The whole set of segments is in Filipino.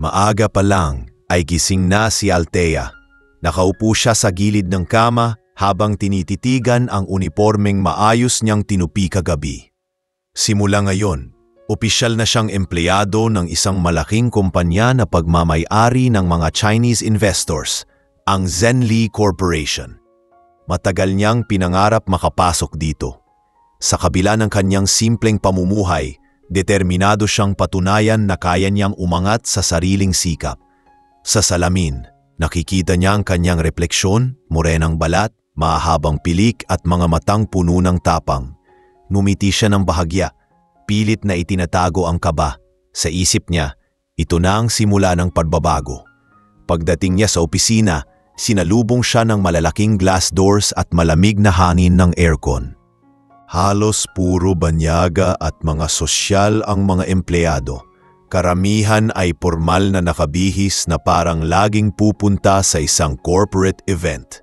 Maaga pa lang ay gising na si Althea. Nakaupo siya sa gilid ng kama habang tinititigan ang unipormeng maayos niyang tinupi kagabi. Simula ngayon, opisyal na siyang empleyado ng isang malaking kumpanya na pagmamay-ari ng mga Chinese investors, ang Zenli Corporation. Matagal niyang pinangarap makapasok dito. Sa kabila ng kanyang simpleng pamumuhay, determinado siyang patunayan na kaya niyang umangat sa sariling sikap. Sa salamin, nakikita niya ang kanyang refleksyon, morenang balat, mahahabang pilik at mga matang puno ng tapang. Numiti siya ng bahagya, pilit na itinatago ang kaba. Sa isip niya, ito na ang simula ng pagbabago. Pagdating niya sa opisina, sinalubong siya ng malalaking glass doors at malamig na hangin ng aircon. Halos puro banyaga at mga sosyal ang mga empleyado. Karamihan ay formal na nakabihis na parang laging pupunta sa isang corporate event.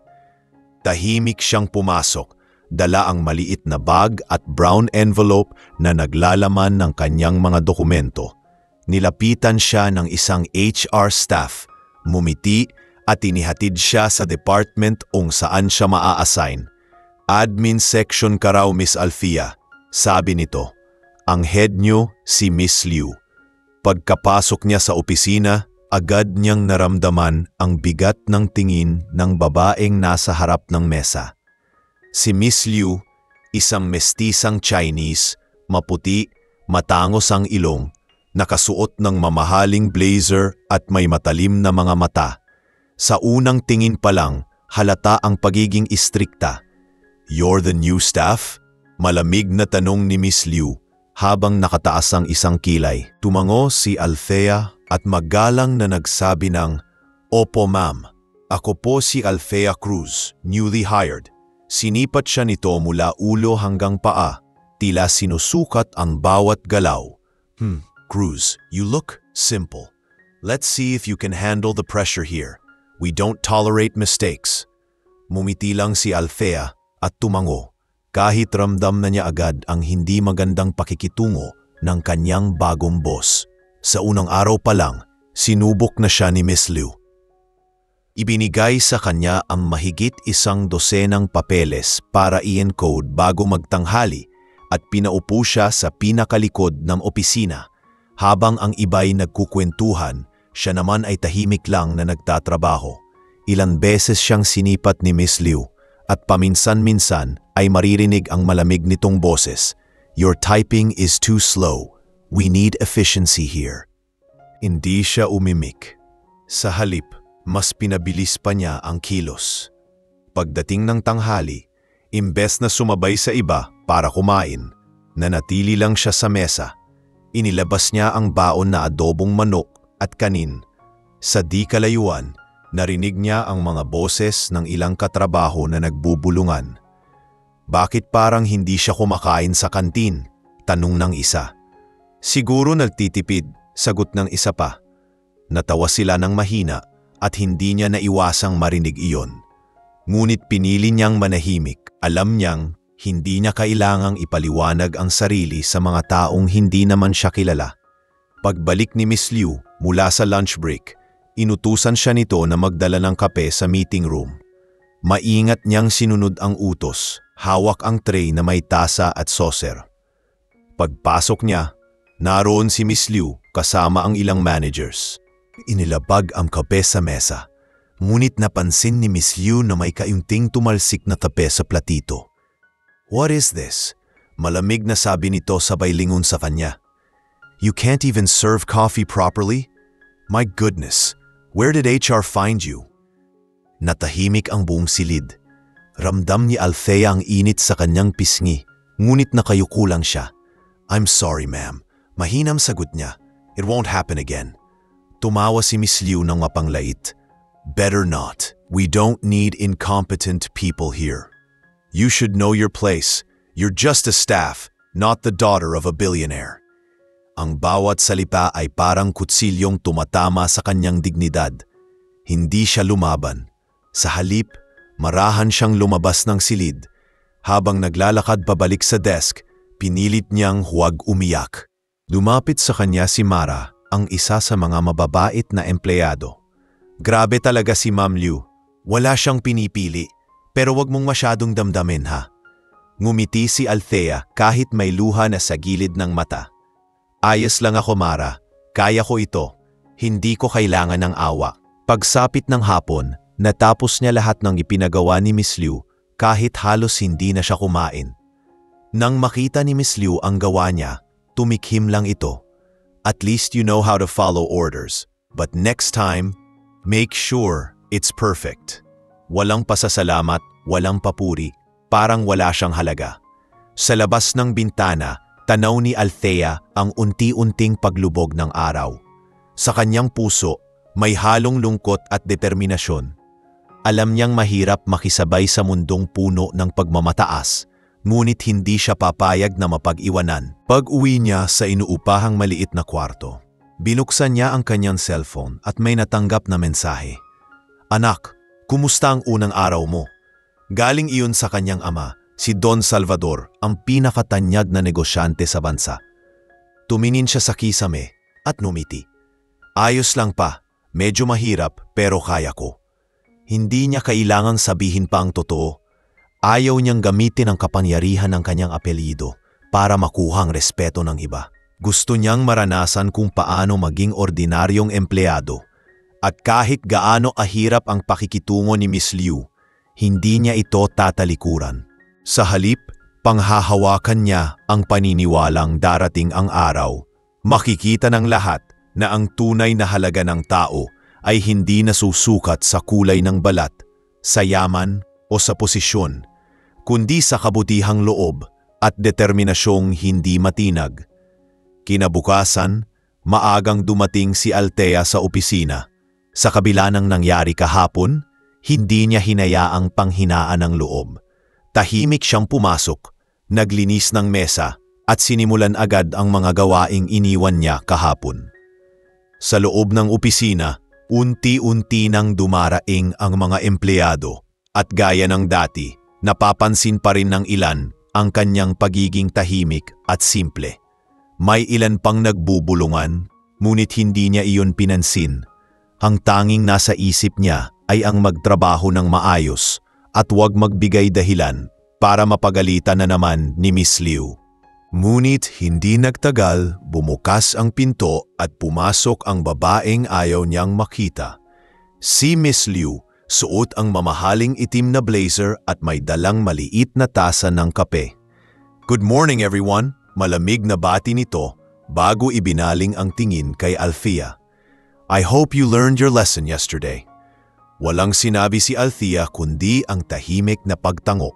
Tahimik siyang pumasok, dala ang maliit na bag at brown envelope na naglalaman ng kanyang mga dokumento. Nilapitan siya ng isang HR staff, mumiti at inihatid siya sa department kung saan siya maa-assign. Admin section ka raw, Miss Althea, sabi nito. Ang head niyo si Miss Liu. Pagkapasok niya sa opisina, agad niyang naramdaman ang bigat ng tingin ng babaeng nasa harap ng mesa. Si Miss Liu, isang mestisang Chinese, maputi, matangos ang ilong, nakasuot ng mamahaling blazer at may matalim na mga mata. Sa unang tingin pa lang, halata ang pagiging istrikta. "You're the new staff?" Malamig na tanong ni Miss Liu habang nakataas ang isang kilay. Tumango si Althea at magalang na nagsabi ng, "Opo ma'am, ako po si Althea Cruz, newly hired." Sinipat siya nito mula ulo hanggang paa, tila sinusukat ang bawat galaw. Cruz, you look simple. Let's see if you can handle the pressure here. We don't tolerate mistakes." Mumiti lang si Althea at tumango, kahit ramdam na niya agad ang hindi magandang pakikitungo ng kanyang bagong boss. Sa unang araw pa lang, sinubok na siya ni Miss Liu. Ibinigay sa kanya ang mahigit 100 papeles para i-encode bago magtanghali at pinaupo siya sa pinakalikod ng opisina. Habang ang iba'y nagkukwentuhan, siya naman ay tahimik lang na nagtatrabaho. Ilang beses siyang sinipat ni Miss Liu at paminsan-minsan ay maririnig ang malamig nitong boses. "Your typing is too slow. We need efficiency here." Hindi siya umimik. Sa halip, mas pinabilis pa niya ang kilos. Pagdating ng tanghali, imbes na sumabay sa iba para kumain, nanatili lang siya sa mesa. Inilabas niya ang baon na adobong manok at kanin. Sa di kalayuan, narinig niya ang mga boses ng ilang katrabaho na nagbubulungan. "Bakit parang hindi siya kumakain sa kantin?" tanong ng isa. "Siguro nagtitipid," sagot ng isa pa. Natawa sila ng mahina at hindi niya naiwasang marinig iyon. Ngunit pinili niyang manahimik. Alam niyang hindi niya kailangang ipaliwanag ang sarili sa mga taong hindi naman siya kilala. Pagbalik ni Miss Liu mula sa lunch break, inutusan siya nito na magdala ng kape sa meeting room. Maingat niyang sinunod ang utos, hawak ang tray na may tasa at saucer. Pagpasok niya, naroon si Miss Liu kasama ang ilang managers. Inilabag ang kape sa mesa, ngunit napansin ni Miss Liu na may kaunting tumalsik na kape sa platito. "What is this?" Malamig na sabi nito sabay lingon sa kanya. "You can't even serve coffee properly? My goodness, where did HR find you?" Natahimik ang buong silid. Ramdam ni Althea ang init sa kanyang pisngi, ngunit nakayuko lang siya. "I'm sorry ma'am," mahinang sagot niya. "It won't happen again." Tumawa si Miss Liu ng mapanglait. "Better not. We don't need incompetent people here. You should know your place. You're just a staff, not the daughter of a billionaire." Ang bawat salita ay parang kutsilyong tumatama sa kanyang dignidad. Hindi siya lumaban. Sa halip, marahan siyang lumabas ng silid. Habang naglalakad pabalik sa desk, pinilit niyang huwag umiyak. Lumapit sa kanya si Mara, ang isa sa mga mababait na empleyado. Grabe talaga si Ma'am Liu. Wala siyang pinipili, pero wag mong masyadong damdamin ha. Ngumiti si Althea kahit may luha na sa gilid ng mata. Ayos lang ako, Mara. Kaya ko ito. Hindi ko kailangan ng awa. Pagsapit ng hapon, natapos niya lahat ng ipinagawa ni Miss Liu kahit halos hindi na siya kumain. Nang makita ni Miss Liu ang gawa niya, tumikhim lang ito. At least you know how to follow orders. But next time, make sure it's perfect. Walang pasasalamat, walang papuri, parang wala siyang halaga. Sa labas ng bintana, tanaw ni Althea ang unti-unting paglubog ng araw. Sa kanyang puso, may halong lungkot at determinasyon. Alam niyang mahirap makisabay sa mundong puno ng pagmamataas, ngunit hindi siya papayag na mapag-iwanan. Pag-uwi niya sa inuupahang maliit na kwarto, binuksan niya ang kanyang cellphone at may natanggap na mensahe. Anak, kumusta ang unang araw mo? Galing iyon sa kanyang ama, si Don Salvador, ang pinakatanyag na negosyante sa bansa. Tumingin siya sa kisame at numiti. Ayos lang pa, medyo mahirap pero kaya ko. Hindi niya kailangang sabihin pa ang totoo. Ayaw niyang gamitin ang kapangyarihan ng kanyang apelyido para makuha ang respeto ng iba. Gusto niyang maranasan kung paano maging ordinaryong empleyado. At kahit gaano ahirap ang pakikitungo ni Miss Liu, hindi niya ito tatalikuran. Sa halip, panghahawakan niya ang paniniwalang darating ang araw. Makikita ng lahat na ang tunay na halaga ng tao ay hindi nasusukat sa kulay ng balat, sa yaman o sa posisyon, kundi sa kabutihang loob at determinasyong hindi matinag. Kinabukasan, maagang dumating si Althea sa opisina. Sa kabila ng nangyari kahapon, hindi niya hinayaang panghinaan ng loob. Tahimik siyang pumasok, naglinis ng mesa at sinimulan agad ang mga gawaing iniwan niya kahapon. Sa loob ng opisina, unti-unti nang dumaraing ang mga empleyado at gaya ng dati, napapansin pa rin ng ilan ang kanyang pagiging tahimik at simple. May ilan pang nagbubulungan, ngunit hindi niya iyon pinansin. Ang tanging nasa isip niya ay ang magtrabaho ng maayos at huwag magbigay dahilan para mapagalitan na naman ni Miss Liu. Ngunit hindi nagtagal, bumukas ang pinto at pumasok ang babaeng ayaw niyang makita. Si Miss Liu, suot ang mamahaling itim na blazer at may dalang maliit na tasa ng kape. Good morning everyone, malamig na bati nito bago ibinaling ang tingin kay Althea. I hope you learned your lesson yesterday. Walang sinabi si Althea kundi ang tahimik na pagtango.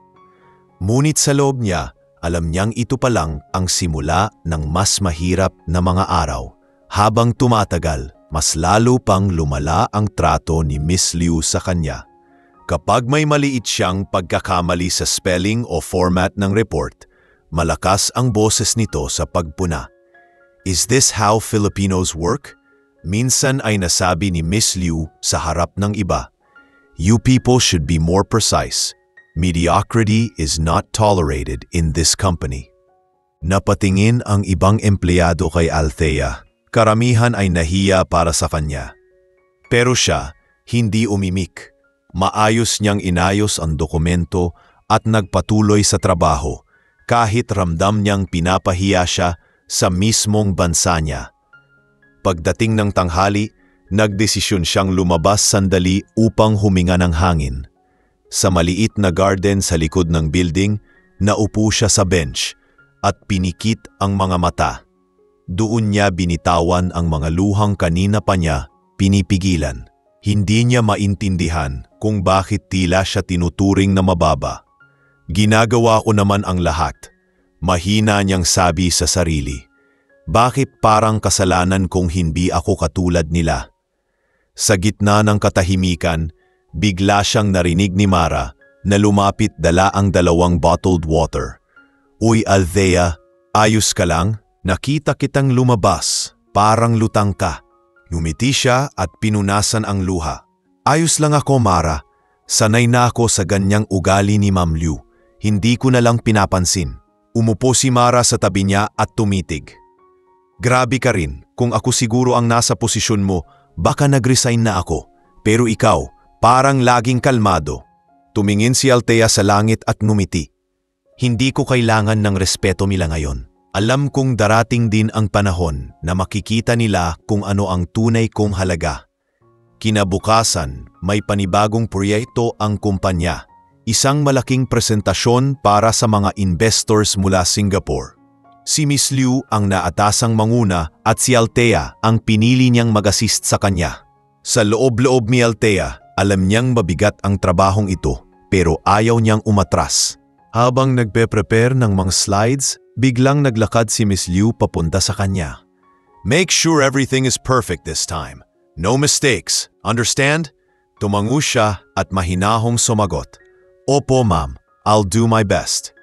Ngunit sa loob niya, alam niyang ito pa lang ang simula ng mas mahirap na mga araw. Habang tumatagal, mas lalo pang lumala ang trato ni Miss Liu sa kanya. Kapag may maliit siyang pagkakamali sa spelling o format ng report, malakas ang boses nito sa pagpuna. Is this how Filipinos work? Minsan ay nasabi ni Miss Liu sa harap ng iba, "You people should be more precise. Mediocrity is not tolerated in this company." Napatingin ang ibang empleyado kay Althea. Karamihan ay nahiya para sa kanya. Pero siya, hindi umimik. Maayos niyang inayos ang dokumento at nagpatuloy sa trabaho kahit ramdam niyang pinapahiya siya sa mismong bansa niya. Pagdating ng tanghali, nagdesisyon siyang lumabas sandali upang huminga ng hangin. Sa maliit na garden sa likod ng building, naupo siya sa bench at pinikit ang mga mata. Doon niya binitawan ang mga luhang kanina pa niya pinipigilan. Hindi niya maintindihan kung bakit tila siya tinuturing na mababa. Ginagawa ko naman ang lahat. Mahina niyang sabi sa sarili. Bakit parang kasalanan kung hindi ako katulad nila? Sa gitna ng katahimikan, bigla siyang narinig ni Mara na lumapit dala ang 2 bottled water. Uy Althea, ayos ka lang? Nakita kitang lumabas, parang lutang ka. Ngumiti siya at pinunasan ang luha. Ayos lang ako, Mara. Sanay na ako sa ganyang ugali ni Ma'am Liu. Hindi ko na lang pinapansin. Umupo si Mara sa tabi niya at tumitig. Grabe ka rin. Kung ako siguro ang nasa posisyon mo, baka nag-resign na ako. Pero ikaw, parang laging kalmado. Tumingin si Althea sa langit at ngumiti. Hindi ko kailangan ng respeto nila ngayon. Alam kong darating din ang panahon na makikita nila kung ano ang tunay kong halaga. Kinabukasan, may panibagong proyekto ang kumpanya. Isang malaking presentasyon para sa mga investors mula Singapore. Si Miss Liu ang naatasang manguna at si Althea ang pinili niyang mag-assist sa kanya. Sa loob-loob ni Althea, alam niyang mabigat ang trabahong ito pero ayaw niyang umatras. Habang nagpe-prepare ng mga slides, biglang naglakad si Miss Liu papunta sa kanya. Make sure everything is perfect this time. No mistakes, understand? Tumango siya at mahinahong sumagot. Opo ma'am, I'll do my best.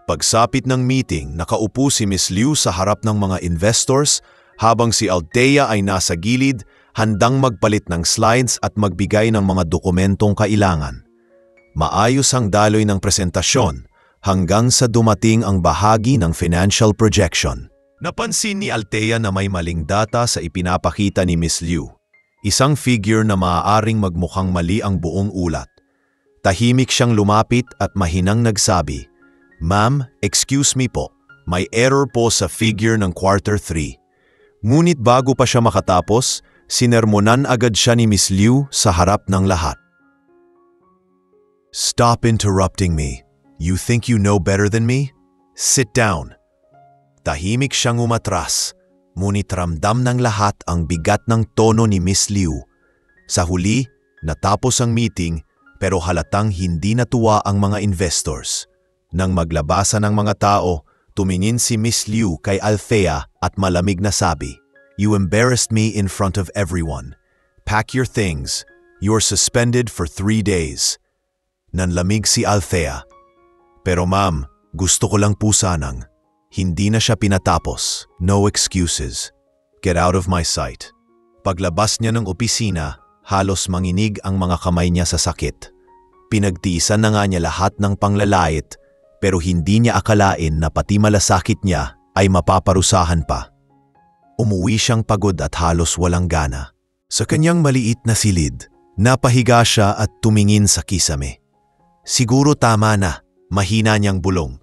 Pagsapit ng meeting, nakaupo si Miss Liu sa harap ng mga investors habang si Althea ay nasa gilid, handang magpalit ng slides at magbigay ng mga dokumentong kailangan. Maayos ang daloy ng presentasyon hanggang sa dumating ang bahagi ng financial projection. Napansin ni Althea na may maling data sa ipinapakita ni Miss Liu. Isang figure na maaaring magmukhang mali ang buong ulat. Tahimik siyang lumapit at mahinang nagsabi, Ma'am, excuse me po, may error po sa figure ng quarter 3. Ngunit bago pa siya makatapos, sinermonan agad siya ni Miss Liu sa harap ng lahat. Stop interrupting me. You think you know better than me? Sit down. Tahimik siyang umatras, ngunit ramdam ng lahat ang bigat ng tono ni Miss Liu. Sa huli, natapos ang meeting pero halatang hindi natuwa ang mga investors. Nang maglabasan ng mga tao, tumingin si Miss Liu kay Althea at malamig na sabi, You embarrassed me in front of everyone. Pack your things. You're suspended for 3 days. Nanlamig si Althea. Pero ma'am, gusto ko lang po sanang. Hindi na siya pinatapos. No excuses. Get out of my sight. Paglabas niya ng opisina, halos manginig ang mga kamay niya sa sakit. Pinagtiisan na nga niya lahat ng panglalait, pero hindi niya akalain na pati malasakit niya ay mapaparusahan pa. Umuwi siyang pagod at halos walang gana. Sa kanyang maliit na silid, napahiga siya at tumingin sa kisame. Siguro tama na, mahina niyang bulong.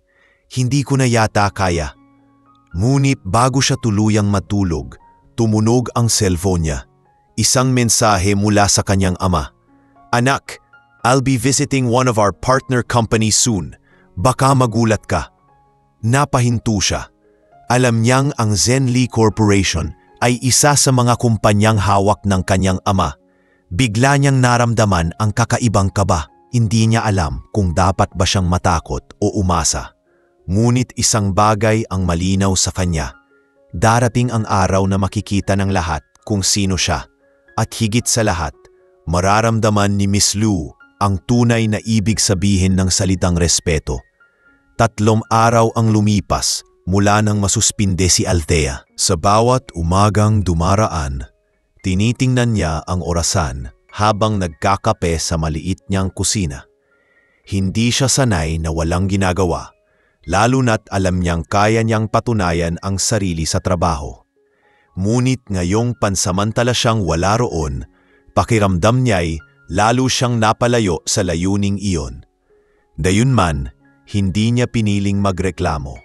Hindi ko na yata kaya. Ngunit bago siya tuluyang matulog, tumunog ang cellphone niya. Isang mensahe mula sa kanyang ama. Anak, I'll be visiting one of our partner companies soon. Baka magulat ka. Napahinto siya. Alam niyang ang Zenly Corporation ay isa sa mga kumpanyang hawak ng kanyang ama. Bigla niyang naramdaman ang kakaibang kaba. Hindi niya alam kung dapat ba siyang matakot o umasa. Ngunit isang bagay ang malinaw sa kanya. Darating ang araw na makikita ng lahat kung sino siya. At higit sa lahat, mararamdaman ni Miss Liu ang tunay na ibig sabihin ng salitang respeto. 3 araw ang lumipas mula nang masuspinde si Althea. Sa bawat umagang dumaraan, tinitingnan niya ang orasan habang nagkakape sa maliit niyang kusina. Hindi siya sanay na walang ginagawa, lalo na't alam niyang kaya niyang patunayan ang sarili sa trabaho. Ngunit ngayong pansamantala siyang wala roon, pakiramdam niya'y lalo siyang napalayo sa layuning iyon. Dayunman, hindi niya piniling magreklamo.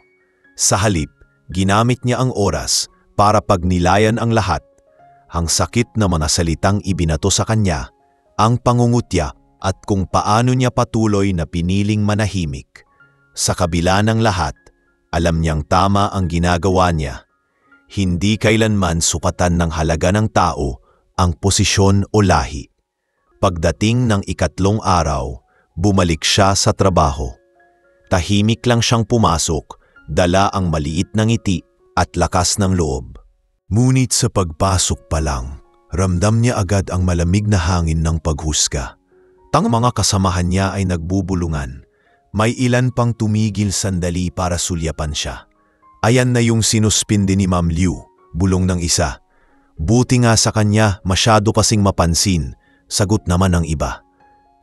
Sa halip, ginamit niya ang oras para pagnilayan ang lahat. Ang sakit na mga salitang ibinato sa kanya, ang pangungutya at kung paano niya patuloy na piniling manahimik. Sa kabila ng lahat, alam niyang tama ang ginagawa niya. Hindi kailanman sukatan ng halaga ng tao ang posisyon o lahi. Pagdating ng 3 araw, bumalik siya sa trabaho. Tahimik lang siyang pumasok, dala ang maliit na ngiti at lakas ng loob. Ngunit sa pagpasok pa lang, ramdam niya agad ang malamig na hangin ng paghusga. Tang mga kasamahan niya ay nagbubulungan. May ilan pang tumigil sandali para sulyapan siya. Ayan na yung sinuspinde ni Ma'am Liu, bulong ng isa. Buti nga sa kanya masyado kasing mapansin, sagot naman ng iba.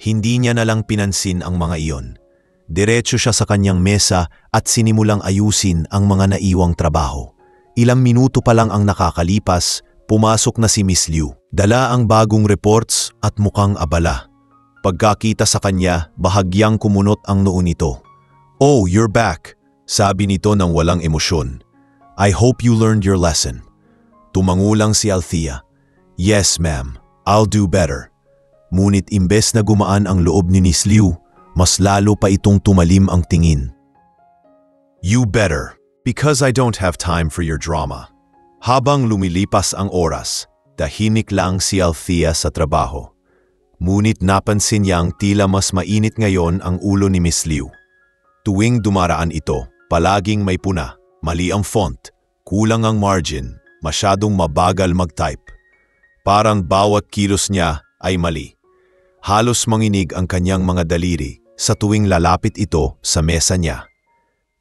Hindi niya na lang pinansin ang mga iyon. Diretso siya sa kanyang mesa at sinimulang ayusin ang mga naiwang trabaho. Ilang minuto pa lang ang nakakalipas, pumasok na si Miss Liu. Dala ang bagong reports at mukhang abala. Pagkakita sa kanya, bahagyang kumunot ang noo nito. "Oh, you're back," sabi nito ng walang emosyon. "I hope you learned your lesson." Tumangulang si Althea. "Yes, ma'am. I'll do better." Ngunit imbes na gumaan ang loob ni Miss Liu, mas lalo pa itong tumalim ang tingin. "You better, because I don't have time for your drama." Habang lumilipas ang oras, tahimik lang si Althea sa trabaho. Ngunit napansin niyang tila mas mainit ngayon ang ulo ni Miss Liu. Tuwing dumaraan ito, palaging may puna, mali ang font, kulang ang margin, masyadong mabagal mag-type. Parang bawat kilos niya ay mali. Halos manginig ang kanyang mga daliri sa tuwing lalapit ito sa mesa niya.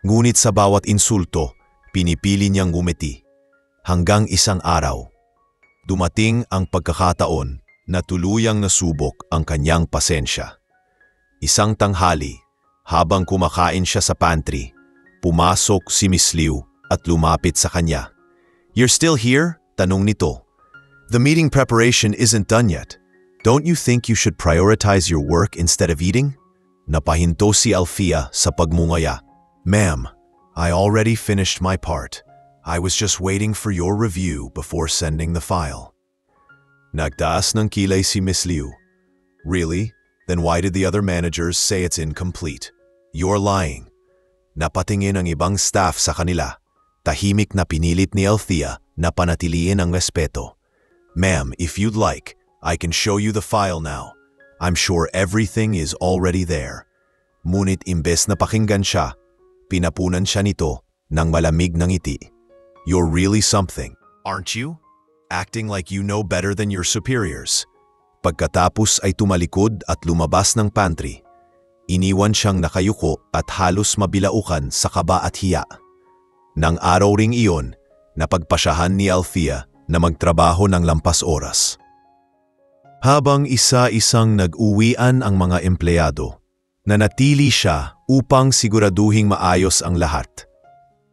Ngunit sa bawat insulto, pinipili niyang ngumiti. Hanggang isang araw, dumating ang pagkakataon na tuluyang nasubok ang kanyang pasensya. Isang tanghali, habang kumakain siya sa pantry, pumasok si Miss Liu at lumapit sa kanya. "You're still here?" tanong nito. "The meeting preparation isn't done yet. Don't you think you should prioritize your work instead of eating?" Napahinto si Althea sa pagmungaya. "Ma'am, I already finished my part. I was just waiting for your review before sending the file." Nagtaas ng kilay si Miss Liu. "Really? Then why did the other managers say it's incomplete? You're lying." Napatingin ang ibang staff sa kanila. Tahimik na pinilit ni Althea na panatiliin ang respeto. "Ma'am, if you'd like, I can show you the file now. I'm sure everything is already there." Ngunit imbes na pakinggan siya, pinapunan siya nito ng malamig na ngiti. "You're really something, aren't you? Acting like you know better than your superiors." Pagkatapos ay tumalikod at lumabas ng pantry. Iniwan siyang nakayuko at halos mabilaukan sa kaba at hiya. Nang araw ring iyon, napagpasyahan ni Althea na magtrabaho ng lampas oras. Habang isa-isang nag-uwian ang mga empleyado, nanatili siya upang siguraduhing maayos ang lahat.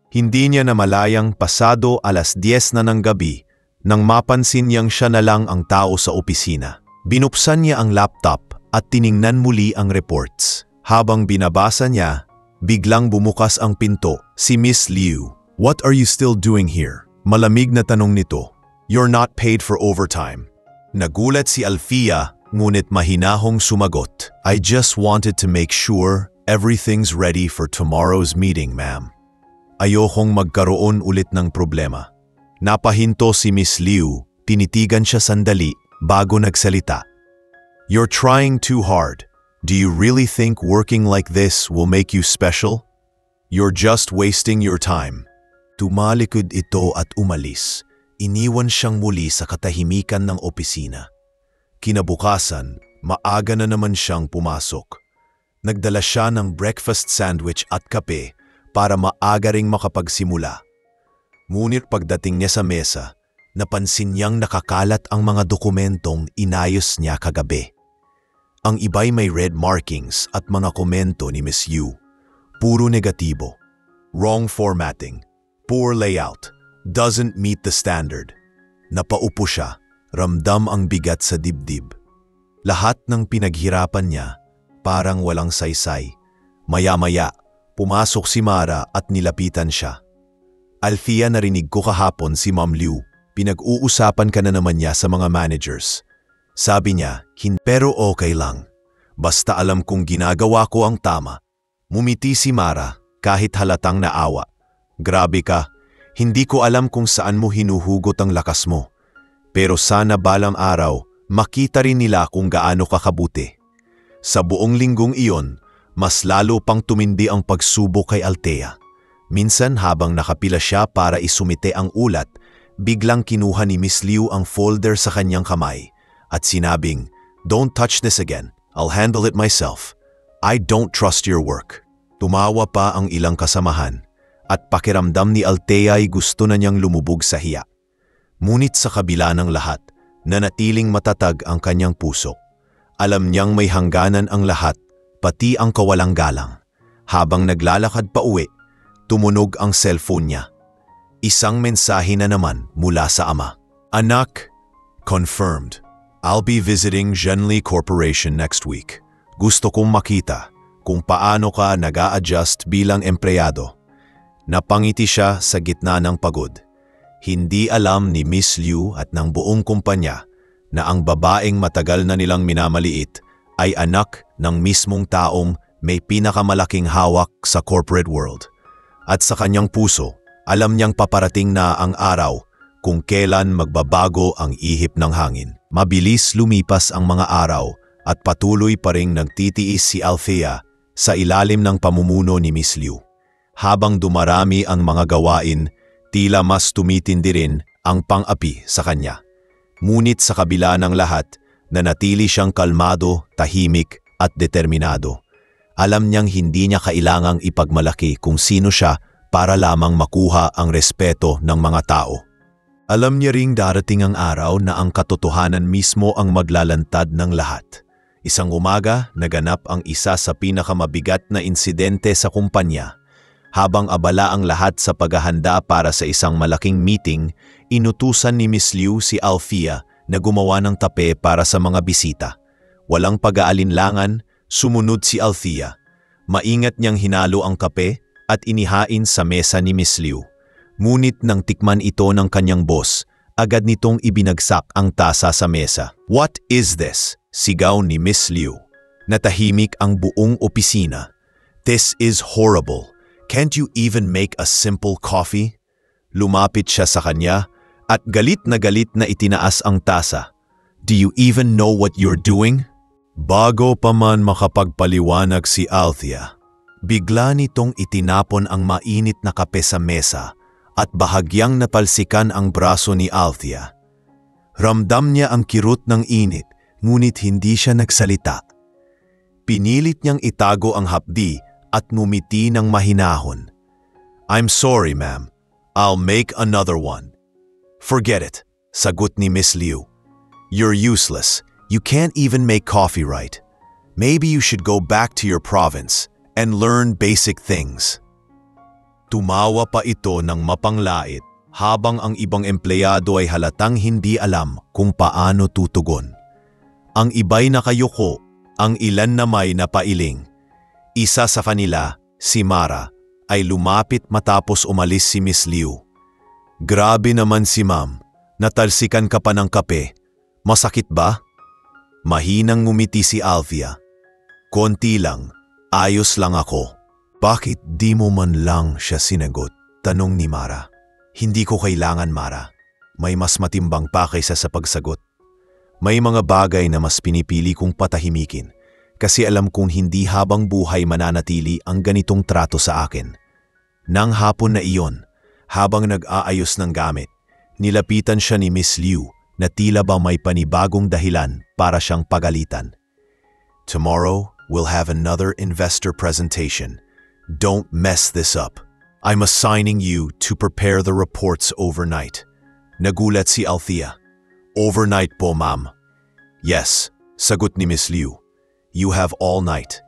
Hindi niya namalayang pasado 10:00 na ng gabi nang mapansin niyang siya na lang ang tao sa opisina. Binuksan niya ang laptop at tiningnan muli ang reports. Habang binabasa niya, biglang bumukas ang pinto. Si Miss Liu. "What are you still doing here?" Malamig na tanong nito. "You're not paid for overtime." Nagulat si Althea, ngunit mahinahong sumagot. "I just wanted to make sure everything's ready for tomorrow's meeting, ma'am." Ayokong magkaroon ulit ng problema. Napahinto si Miss Liu, tinitigan siya sandali bago nagsalita. "You're trying too hard. Do you really think working like this will make you special? You're just wasting your time." Tumalikod ito at umalis. Iniwan siyang muli sa katahimikan ng opisina. Kinabukasan, maaga na naman siyang pumasok. Nagdala siya ng breakfast sandwich at kape para maaga ring makapagsimula. Ngunit pagdating niya sa mesa, napansin niyang nakakalat ang mga dokumentong inayos niya kagabi. Ang iba'y may red markings at mga komento ni Miss Liu. Puro negatibo. Wrong formatting. Poor layout. Doesn't meet the standard. Napaupo siya, ramdam ang bigat sa dibdib. Lahat ng pinaghirapan niya, parang walang saysay. Maya-maya, pumasok si Mara at nilapitan siya. "Althea, narinig ko kahapon si Ma'am Liu. Pinag-uusapan ka na naman niya sa mga managers." Sabi niya, pero okay lang. Basta alam kong ginagawa ko ang tama." Mumiti si Mara kahit halatang naawa. "Grabe ka. Hindi ko alam kung saan mo hinuhugot ang lakas mo. Pero sana balang araw, makita rin nila kung gaano ka kabuti." Sa buong linggong iyon, mas lalo pang tumindi ang pagsubok kay Althea. Minsan habang nakapila siya para isumite ang ulat, biglang kinuha ni Miss Liu ang folder sa kanyang kamay at sinabing, "Don't touch this again. I'll handle it myself. I don't trust your work." Tumawa pa ang ilang kasamahan. At pakiramdam ni Althea ay gusto na niyang lumubog sa hiya. Ngunit sa kabila ng lahat, nanatiling matatag ang kanyang puso. Alam niyang may hangganan ang lahat, pati ang kawalang galang. Habang naglalakad pa uwi, tumunog ang cellphone niya. Isang mensahe na naman mula sa ama. Anak, confirmed. I'll be visiting Zhenli Corporation next week. Gusto kong makita kung paano ka nag-a-adjust bilang empleyado. Napangiti siya sa gitna ng pagod. Hindi alam ni Miss Liu at ng buong kumpanya na ang babaeng matagal na nilang minamaliit ay anak ng mismong taong may pinakamalaking hawak sa corporate world. At sa kanyang puso, alam niyang paparating na ang araw kung kailan magbabago ang ihip ng hangin. Mabilis lumipas ang mga araw at patuloy pa ring nagtitiis si Althea sa ilalim ng pamumuno ni Miss Liu. Habang dumarami ang mga gawain, tila mas tumitindi rin ang pang-api sa kanya. Ngunit sa kabila ng lahat, nanatili siyang kalmado, tahimik at determinado. Alam niyang hindi niya kailangang ipagmalaki kung sino siya para lamang makuha ang respeto ng mga tao. Alam niya ring darating ang araw na ang katotohanan mismo ang maglalantad ng lahat. Isang umaga, naganap ang isa sa pinakamabigat na insidente sa kumpanya. Habang abala ang lahat sa paghahanda para sa isang malaking meeting, inutusan ni Miss Liu si Althea na gumawa ng tape para sa mga bisita. Walang pag-aalinlangan, sumunod si Althea. Maingat niyang hinalo ang kape at inihain sa mesa ni Miss Liu. Ngunit nang tikman ito ng kanyang boss, agad nitong ibinagsak ang tasa sa mesa. "What is this?" sigaw ni Miss Liu. Natahimik ang buong opisina. "This is horrible. Can't you even make a simple coffee?" Lumapit siya sa kanya at galit na itinaas ang tasa. "Do you even know what you're doing?" Bago pa man makapagpaliwanag si Althea, bigla nitong itinapon ang mainit na kape sa mesa at bahagyang napalsikan ang braso ni Althea. Ramdam niya ang kirot ng init, ngunit hindi siya nagsalita. Pinilit niyang itago ang hapdi at ngumiti ng mahinahon. "I'm sorry, ma'am. I'll make another one." "Forget it," sagot ni Miss Liu. "You're useless. You can't even make coffee right. Maybe you should go back to your province and learn basic things." Tumawa pa ito ng mapanglait habang ang ibang empleyado ay halatang hindi alam kung paano tutugon. Ang iba'y nakayuko, ang ilan na may napailing. Isa sa kanila, si Mara, ay lumapit matapos umalis si Miss Liu. "Grabe naman si ma'am, natalsikan ka pa ng kape. Masakit ba?" Mahinang ngumiti si Althea. "Konti lang, ayos lang ako." "Bakit di mo man lang siya sinagot?" tanong ni Mara. "Hindi ko kailangan, Mara. May mas matimbang pa kaysa sa pagsagot. May mga bagay na mas pinipili kong patahimikin kasi alam kong hindi habang buhay mananatili ang ganitong trato sa akin." Nang hapon na iyon, habang nag-aayos ng gamit, nilapitan siya ni Miss Liu na tila ba may panibagong dahilan para siyang pagalitan. "Tomorrow, we'll have another investor presentation. Don't mess this up. I'm assigning you to prepare the reports overnight." Nagulat si Althea. "Overnight po, ma'am." "Yes," sagot ni Miss Liu. "You have all night.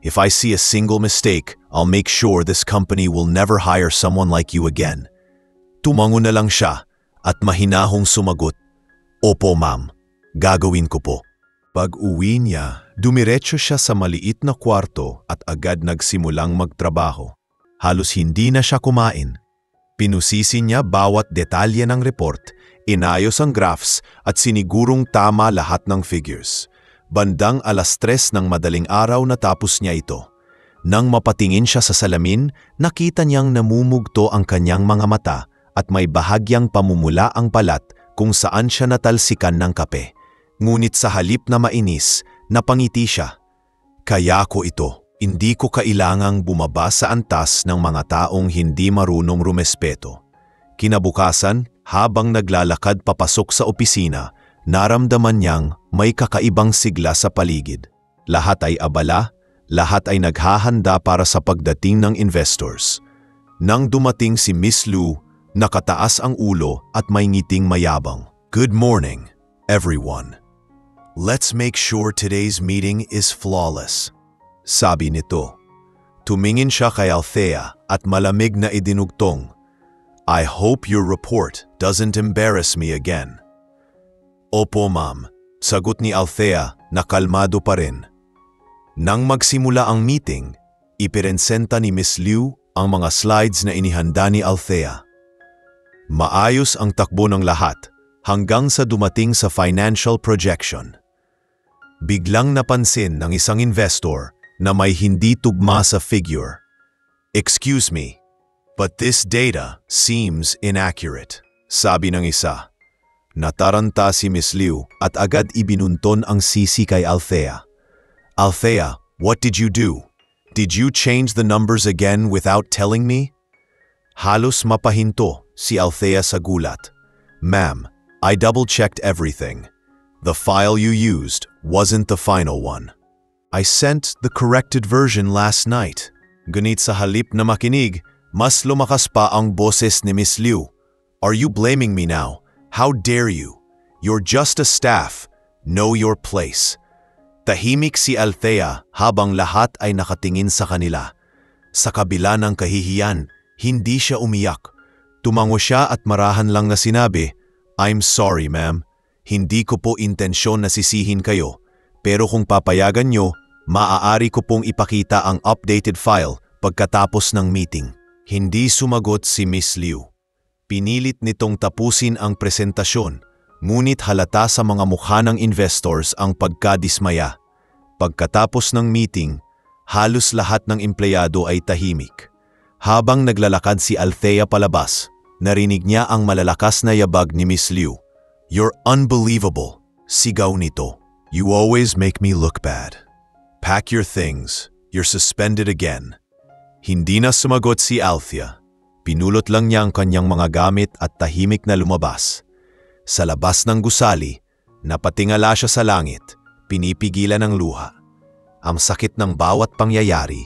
If I see a single mistake, I'll make sure this company will never hire someone like you again." Tumango na lang siya at mahinahong sumagot, "Opo, ma'am. Gagawin ko po." Pag-uwi niya, dumiretso siya sa maliit na kwarto at agad nagsimulang magtrabaho. Halos hindi na siya kumain. Pinusisi niya bawat detalye ng report, inayos ang graphs at sinigurong tama lahat ng figures. Bandang 3:00 ng madaling araw natapos niya ito. Nang mapatingin siya sa salamin, nakita niyang namumugto ang kanyang mga mata at may bahagyang pamumula ang balat kung saan siya natalsikan ng kape. Ngunit sa halip na mainis, napangiti siya. "Kaya ko ito. Hindi ko kailangang bumaba sa antas ng mga taong hindi marunong rumespeto." Kinabukasan, habang naglalakad papasok sa opisina, naramdaman niyang may kakaibang sigla sa paligid. Lahat ay abala, lahat ay naghahanda para sa pagdating ng investors. Nang dumating si Miss Liu, nakataas ang ulo at may ngiting mayabang. "Good morning, everyone. Let's make sure today's meeting is flawless," sabi nito. Tumingin siya kay Althea at malamig na idinugtong, I hope your report doesn't embarrass me again. Opo, ma'am. Sagot ni Althea na kalmado pa rin. Nang magsimula ang meeting, ipirensenta ni Miss Liu ang mga slides na inihanda ni Althea. Maayos ang takbo ng lahat hanggang sa dumating sa financial projection. Biglang napansin ng isang investor na may hindi tugma sa figure. Excuse me, but this data seems inaccurate, sabi ng isa. Nataranta si Miss Liu at agad ibinunton ang sisi kay Althea. Althea, what did you do? Did you change the numbers again without telling me? Halos mapahinto si Althea sa gulat. Ma'am, I double-checked everything. The file you used wasn't the final one. I sent the corrected version last night. Gunit sa halip na makinig, mas lumakas pa ang boses ni Miss Liu. Are you blaming me now? How dare you? You're just a staff. Know your place. Tahimik si Althea habang lahat ay nakatingin sa kanila. Sa kabila ng kahihiyan, hindi siya umiyak. Tumango siya at marahan lang na sinabi, I'm sorry, ma'am. Hindi ko po intensyon na sisihin kayo. Pero kung papayagan nyo, maaari ko pong ipakita ang updated file pagkatapos ng meeting. Hindi sumagot si Miss Liu. Pinilit nitong tapusin ang presentasyon, ngunit halata sa mga mukha ng investors ang pagkadismaya. Pagkatapos ng meeting, halos lahat ng empleyado ay tahimik. Habang naglalakad si Althea palabas, narinig niya ang malalakas na yabag ni Miss Liu. You're unbelievable, sigaw nito. You always make me look bad. Pack your things, you're suspended again. Hindi na sumagot si Althea. Pinulot lang niya ang kanyang mga gamit at tahimik na lumabas. Sa labas ng gusali, napatingala siya sa langit, pinipigilan ng luha. Ang sakit ng bawat pangyayari,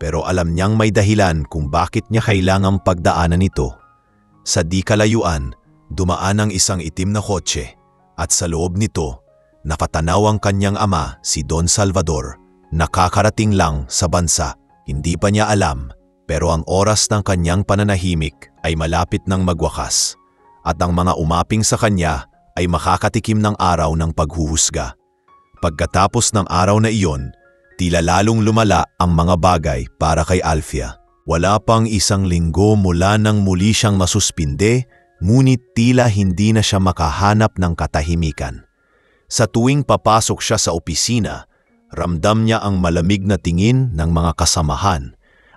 pero alam niyang may dahilan kung bakit niya kailangang pagdaanan ito. Sa di kalayuan, dumaan ang isang itim na kotse at sa loob nito, nakatanaw ang kanyang ama si Don Salvador, nakakarating lang sa bansa. Hindi pa niya alam, pero ang oras ng kanyang pananahimik ay malapit ng magwakas at ang mga umaping sa kanya ay makakatikim ng araw ng paghuhusga. Pagkatapos ng araw na iyon, tila lalong lumala ang mga bagay para kay Althea. Wala pang isang linggo mula nang muli siyang masuspinde, ngunit tila hindi na siya makahanap ng katahimikan. Sa tuwing papasok siya sa opisina, ramdam niya ang malamig na tingin ng mga kasamahan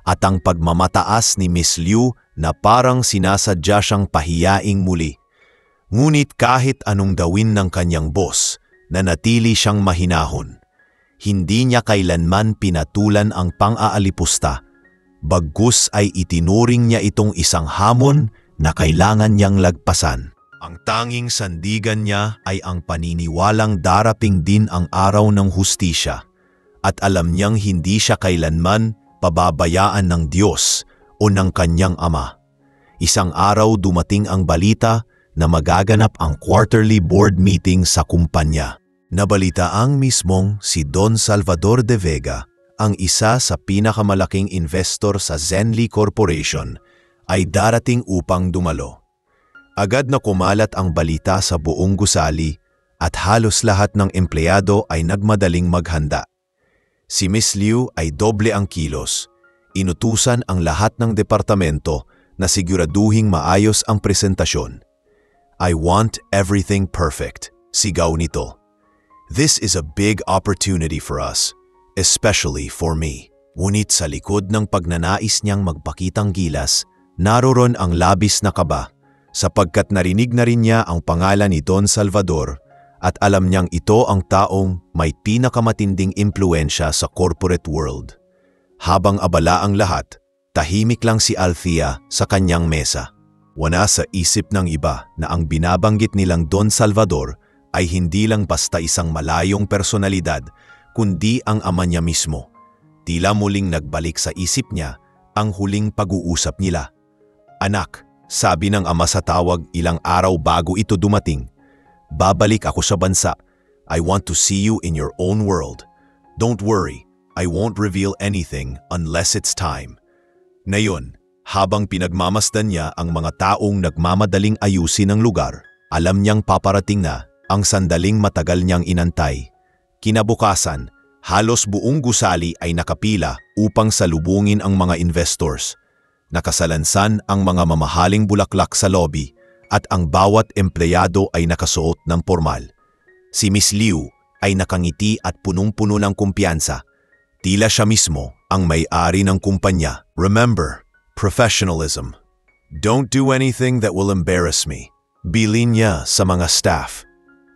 at ang pagmamataas ni Miss Liu na parang sinasadya siyang pahiyaing muli. Ngunit kahit anong gawin ng kanyang boss, nanatili siyang mahinahon. Hindi niya kailanman pinatulan ang pang-aalipusta, bagkus ay itinuring niya itong isang hamon na kailangan niyang lagpasan. Ang tanging sandigan niya ay ang paniniwalang darating din ang araw ng hustisya at alam niyang hindi siya kailanman pababayaan ng Diyos o ng kanyang ama. Isang araw dumating ang balita na magaganap ang quarterly board meeting sa kumpanya. Nabalitaang mismong si Don Salvador de Vega, ang isa sa pinakamalaking investor sa Zenly Corporation, ay darating upang dumalo. Agad na kumalat ang balita sa buong gusali at halos lahat ng empleyado ay nagmadaling maghanda. Si Miss Liu ay doble ang kilos. Inutusan ang lahat ng departamento na siguraduhing maayos ang presentasyon. I want everything perfect, sigaw nito. This is a big opportunity for us, especially for me. Ngunit sa likod ng pagnanais niyang magpakitang gilas, naroon ang labis na kaba sapagkat narinig na rin niya ang pangalan ni Don Salvador at alam niyang ito ang taong may pinakamatinding impluensya sa corporate world. Habang abala ang lahat, tahimik lang si Althea sa kanyang mesa. Wala sa isip ng iba na ang binabanggit nilang Don Salvador ay hindi lang basta isang malayong personalidad, kundi ang ama niya mismo. Tila muling nagbalik sa isip niya ang huling pag-uusap nila. Anak, sabi ng ama sa tawag ilang araw bago ito dumating, babalik ako sa bansa. I want to see you in your own world. Don't worry, I won't reveal anything unless it's time. Ngayon, Habang pinagmamasdan niya ang mga taong nagmamadaling ayusin ang lugar, alam niyang paparating na ang sandaling matagal niyang inantay. Kinabukasan, halos buong gusali ay nakapila upang salubungin ang mga investors. Nakasalansan ang mga mamahaling bulaklak sa lobby at ang bawat empleyado ay nakasuot ng formal. Si Miss Liu ay nakangiti at punong-puno ng kumpiyansa. Tila siya mismo ang may-ari ng kumpanya. Remember, professionalism. Don't do anything that will embarrass me. Bilin niya sa mga staff.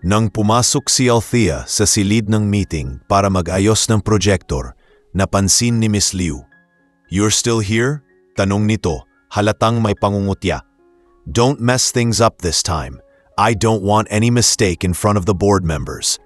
Nang pumasok si Althea sa silid ng meeting para mag-ayos ng projector, napansin ni Miss Liu. "You're still here?" Tanong nito, halatang may pangungutya. "Don't mess things up this time. I don't want any mistake in front of the board members."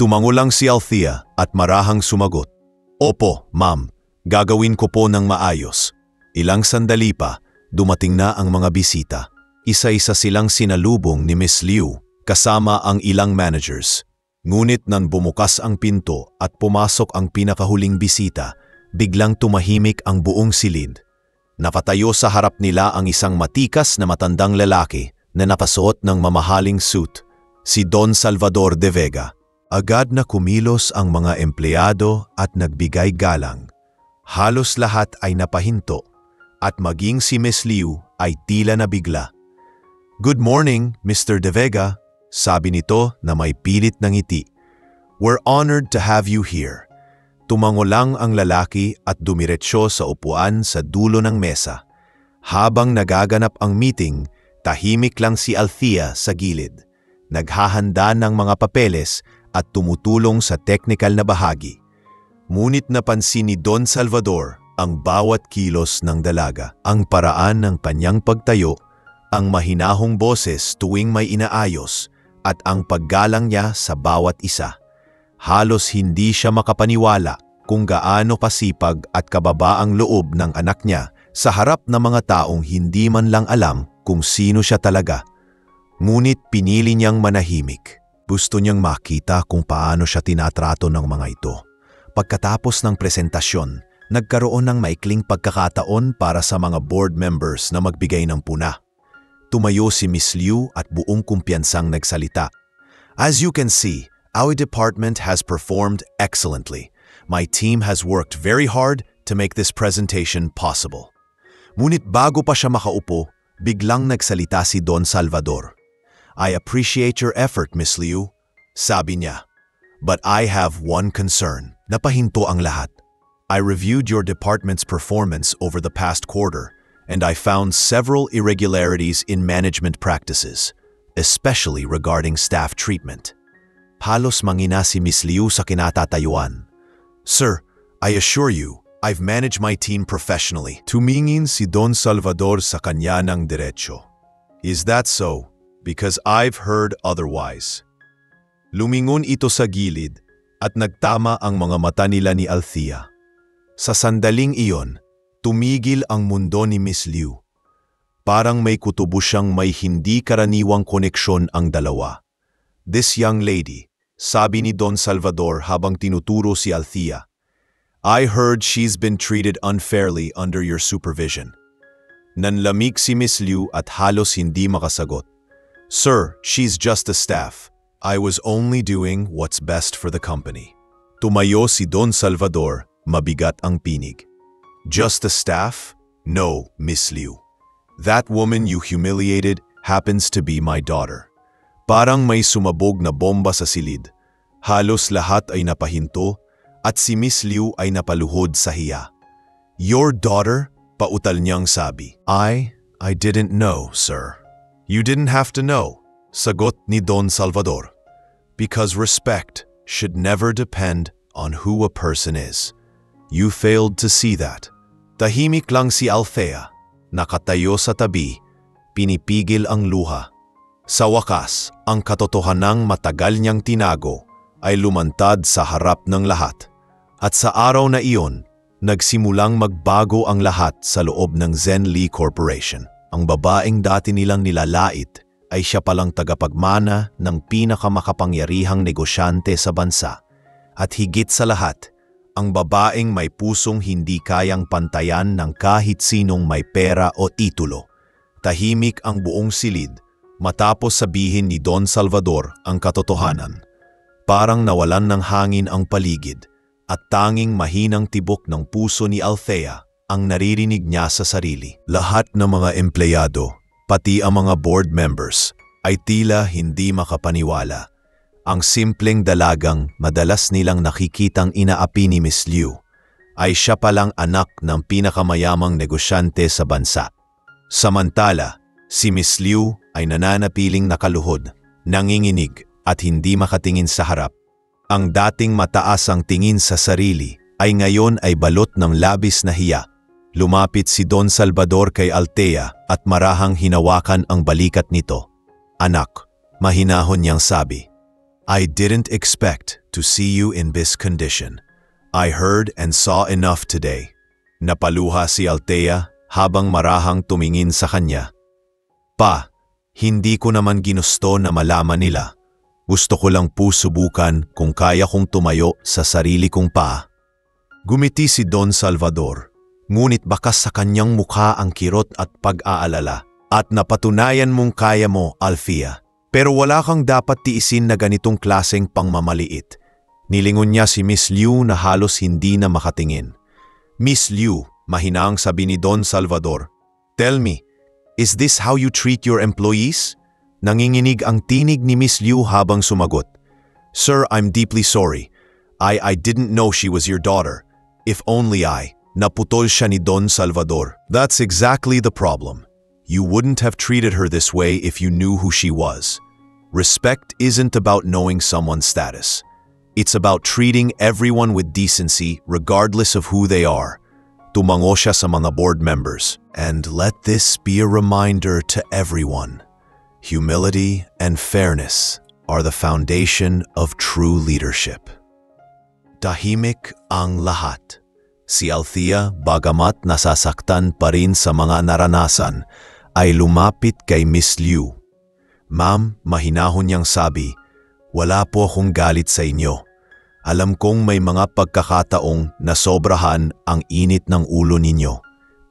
Tumango lang si Althea at marahang sumagot. "Opo, ma'am. Gagawin ko po ng maayos." Ilang sandali pa, dumating na ang mga bisita. Isa-isa silang sinalubong ni Miss Liu kasama ang ilang managers. Ngunit nang bumukas ang pinto at pumasok ang pinakahuling bisita, biglang tumahimik ang buong silid. Nakatayo sa harap nila ang isang matikas na matandang lalaki na nakasuot ng mamahaling suit, si Don Salvador de Vega. Agad na kumilos ang mga empleyado at nagbigay galang. Halos lahat ay napahinto at maging si Miss Liu ay tila nabigla. "Good morning, Mr. de Vega," sabi nito na may pilit ng ngiti. "We're honored to have you here." Tumango lang ang lalaki at dumiretsyo sa upuan sa dulo ng mesa. Habang nagaganap ang meeting, tahimik lang si Althea sa gilid. Naghahanda ng mga papeles at tumutulong sa technical na bahagi. Ngunit napansin ni Don Salvador ang bawat kilos ng dalaga, ang paraan ng kanyang pagtayo, ang mahinahong boses tuwing may inaayos, at ang paggalang niya sa bawat isa. Halos hindi siya makapaniwala kung gaano kasipag at kababa ang loob ng anak niya sa harap ng mga taong hindi man lang alam kung sino siya talaga. Ngunit pinili niyang manahimik. Gusto niyang makita kung paano siya tinatrato ng mga ito. Pagkatapos ng presentasyon, nagkaroon ng maikling pagkakataon para sa mga board members na magbigay ng puna. Tumayo si Miss Liu at buong kumpiyansang nagsalita. "As you can see, our department has performed excellently. My team has worked very hard to make this presentation possible." Ngunit bago pa siya makaupo, biglang nagsalita si Don Salvador. "I appreciate your effort, Miss Liu," sabi niya. "But I have one concern." Napahinto ang lahat. "I reviewed your department's performance over the past quarter, and I found several irregularities in management practices, especially regarding staff treatment." Halos mangina si Miss Liu sa kinatatayuan. "Sir, I assure you, I've managed my team professionally." Tumingin si Don Salvador sa kanya ng diretso. "Is that so? Because I've heard otherwise." Lumingon ito sa gilid at nagtama ang mga mata nila ni Althea. Sa sandaling iyon, tumigil ang mundo ni Miss Liu. Parang may kutubo siyang may hindi karaniwang koneksyon ang dalawa. "This young lady," sabi ni Don Salvador habang tinuturo si Althea, "I heard she's been treated unfairly under your supervision." Nanlamig si Miss Liu at halos hindi makasagot. "Sir, she's just a staff. I was only doing what's best for the company." Tumayo si Don Salvador, mabigat ang pinig. "Just a staff? No, Miss Liu. That woman you humiliated happens to be my daughter." Parang may sumabog na bomba sa silid. Halos lahat ay napahinto at si Miss Liu ay napaluhod sa hiya. "Your daughter?" pautal niyang sabi. I didn't know, sir." "You didn't have to know," sagot ni Don Salvador. "Because respect should never depend on who a person is. You failed to see that." Tahimik lang si Althea, nakatayo sa tabi, pinipigil ang luha. Sa wakas, ang katotohanang matagal niyang tinago ay lumantad sa harap ng lahat. At sa araw na iyon, nagsimulang magbago ang lahat sa loob ng Zenli Corporation. Ang babaeng dati nilang nilalait ay siya palang tagapagmana ng pinakamakapangyarihang negosyante sa bansa. At higit sa lahat, ang babaeng may pusong hindi kayang pantayan ng kahit sinong may pera o titulo. Tahimik ang buong silid matapos sabihin ni Don Salvador ang katotohanan. Parang nawalan ng hangin ang paligid at tanging mahinang tibok ng puso ni Althea ang naririnig niya sa sarili. Lahat ng mga empleyado, pati ang mga board members, ay tila hindi makapaniwala. Ang simpleng dalagang madalas nilang nakikitang inaapi ni Miss Liu ay siya palang anak ng pinakamayamang negosyante sa bansa. Samantala, si Miss Liu ay nananatiling nakaluhod, nanginginig at hindi makatingin sa harap. Ang dating mataas ang tingin sa sarili ay ngayon ay balot ng labis na hiya. Lumapit si Don Salvador kay Althea at marahang hinawakan ang balikat nito. "Anak," mahinahon niyang sabi, "I didn't expect to see you in this condition. I heard and saw enough today." Napaluha si Althea habang marahang tumingin sa kanya. "Pa, hindi ko naman ginusto na malaman nila. Gusto ko lang po subukan kung kaya kong tumayo sa sarili kong paa." Gumiti si Don Salvador, ngunit bakas sa kanyang mukha ang kirot at pag-aalala. "At napatunayan mong kaya mo, Althea. Pero wala kang dapat tiisin na ganitong klaseng pangmamaliit." Nilingon niya si Miss Liu na halos hindi na makatingin. "Miss Liu," mahinang sabi ni Don Salvador, "tell me, is this how you treat your employees?" Nanginginig ang tinig ni Miss Liu habang sumagot, "Sir, I'm deeply sorry. I didn't know she was your daughter. If only I..." Naputol siya ni Don Salvador. "That's exactly the problem. You wouldn't have treated her this way if you knew who she was. Respect isn't about knowing someone's status. It's about treating everyone with decency regardless of who they are." Tumango siya sa mga board members. "And let this be a reminder to everyone. Humility and fairness are the foundation of true leadership." Tahimik ang lahat. Si Althea, bagamat nasasaktan pa rin sa mga naranasan, ay lumapit kay Miss Liu. "Ma'am," mahinahon niyang sabi, "wala po akong galit sa inyo. Alam kong may mga pagkakataong nasobrahan ang init ng ulo ninyo,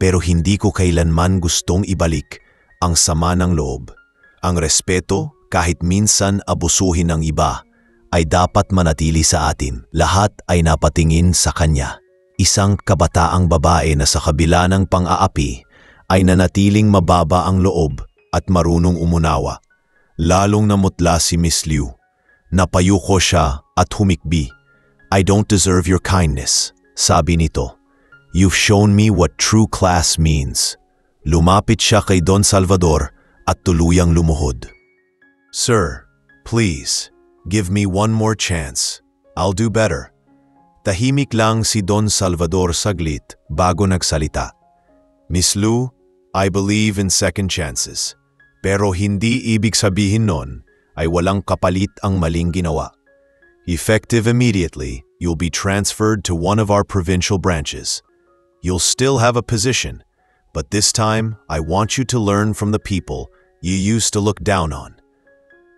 pero hindi ko kailanman gustong ibalik ang sama ng loob. Ang respeto, kahit minsan abusuhin ng iba, ay dapat manatili sa atin." Lahat ay napatingin sa kanya. Isang kabataang babae na sa kabila ng pang-aapi ay nanatiling mababa ang loob at marunong umunawa. Lalong namutla si Miss Liu. Napayuko siya at humikbi. "I don't deserve your kindness," sabi nito. "You've shown me what true class means." Lumapit siya kay Don Salvador at tuluyang lumuhod. "Sir, please, give me one more chance. I'll do better." Tahimik lang si Don Salvador saglit bago nagsalita. "Miss Liu, I believe in second chances. Pero hindi ibig sabihin nun ay walang kapalit ang maling ginawa. Effective immediately, you'll be transferred to one of our provincial branches. You'll still have a position, but this time I want you to learn from the people you used to look down on."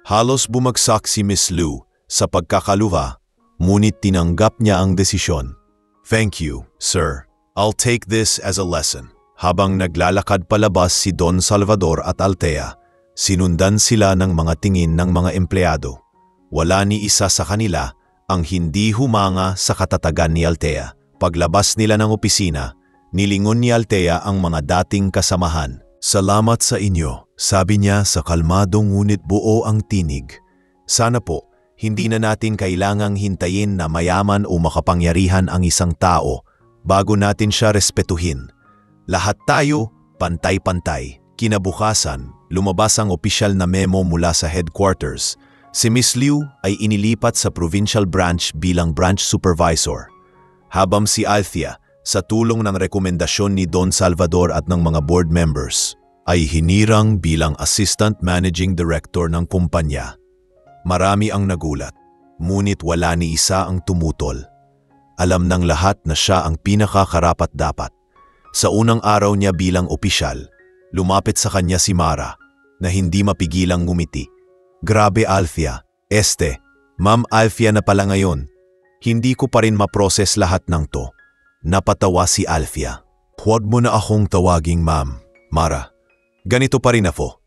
Halos bumagsak si Miss Liu sa pagkakaluha, ngunit tinanggap niya ang desisyon. "Thank you, sir. I'll take this as a lesson." Habang naglalakad palabas si Don Salvador at Althea, sinundan sila ng mga tingin ng mga empleyado. Wala ni isa sa kanila ang hindi humanga sa katatagan ni Althea. Paglabas nila ng opisina, nilingon ni Althea ang mga dating kasamahan. "Salamat sa inyo," sabi niya sa kalmadong ngunit buo ang tinig. "Sana po, hindi na natin kailangang hintayin na mayaman o makapangyarihan ang isang tao bago natin siya respetuhin. Lahat tayo, pantay-pantay." Kinabukasan, lumabas ang opisyal na memo mula sa headquarters. Si Miss Liu ay inilipat sa provincial branch bilang branch supervisor, habang si Althea, sa tulong ng rekomendasyon ni Don Salvador at ng mga board members, ay hinirang bilang assistant managing director ng kumpanya. Marami ang nagulat, ngunit wala ni isa ang tumutol. Alam ng lahat na siya ang pinakakarapat-dapat. Sa unang araw niya bilang opisyal, lumapit sa kanya si Mara na hindi mapigilang ngumiti. "Grabe, Althea. Ma'am Althea na pala ngayon." Hindi ko pa rin maproses lahat ng to. Napatawa si Alfia. Huwag mo na akong tawaging ma'am, Mara. Ganito pa rin ako.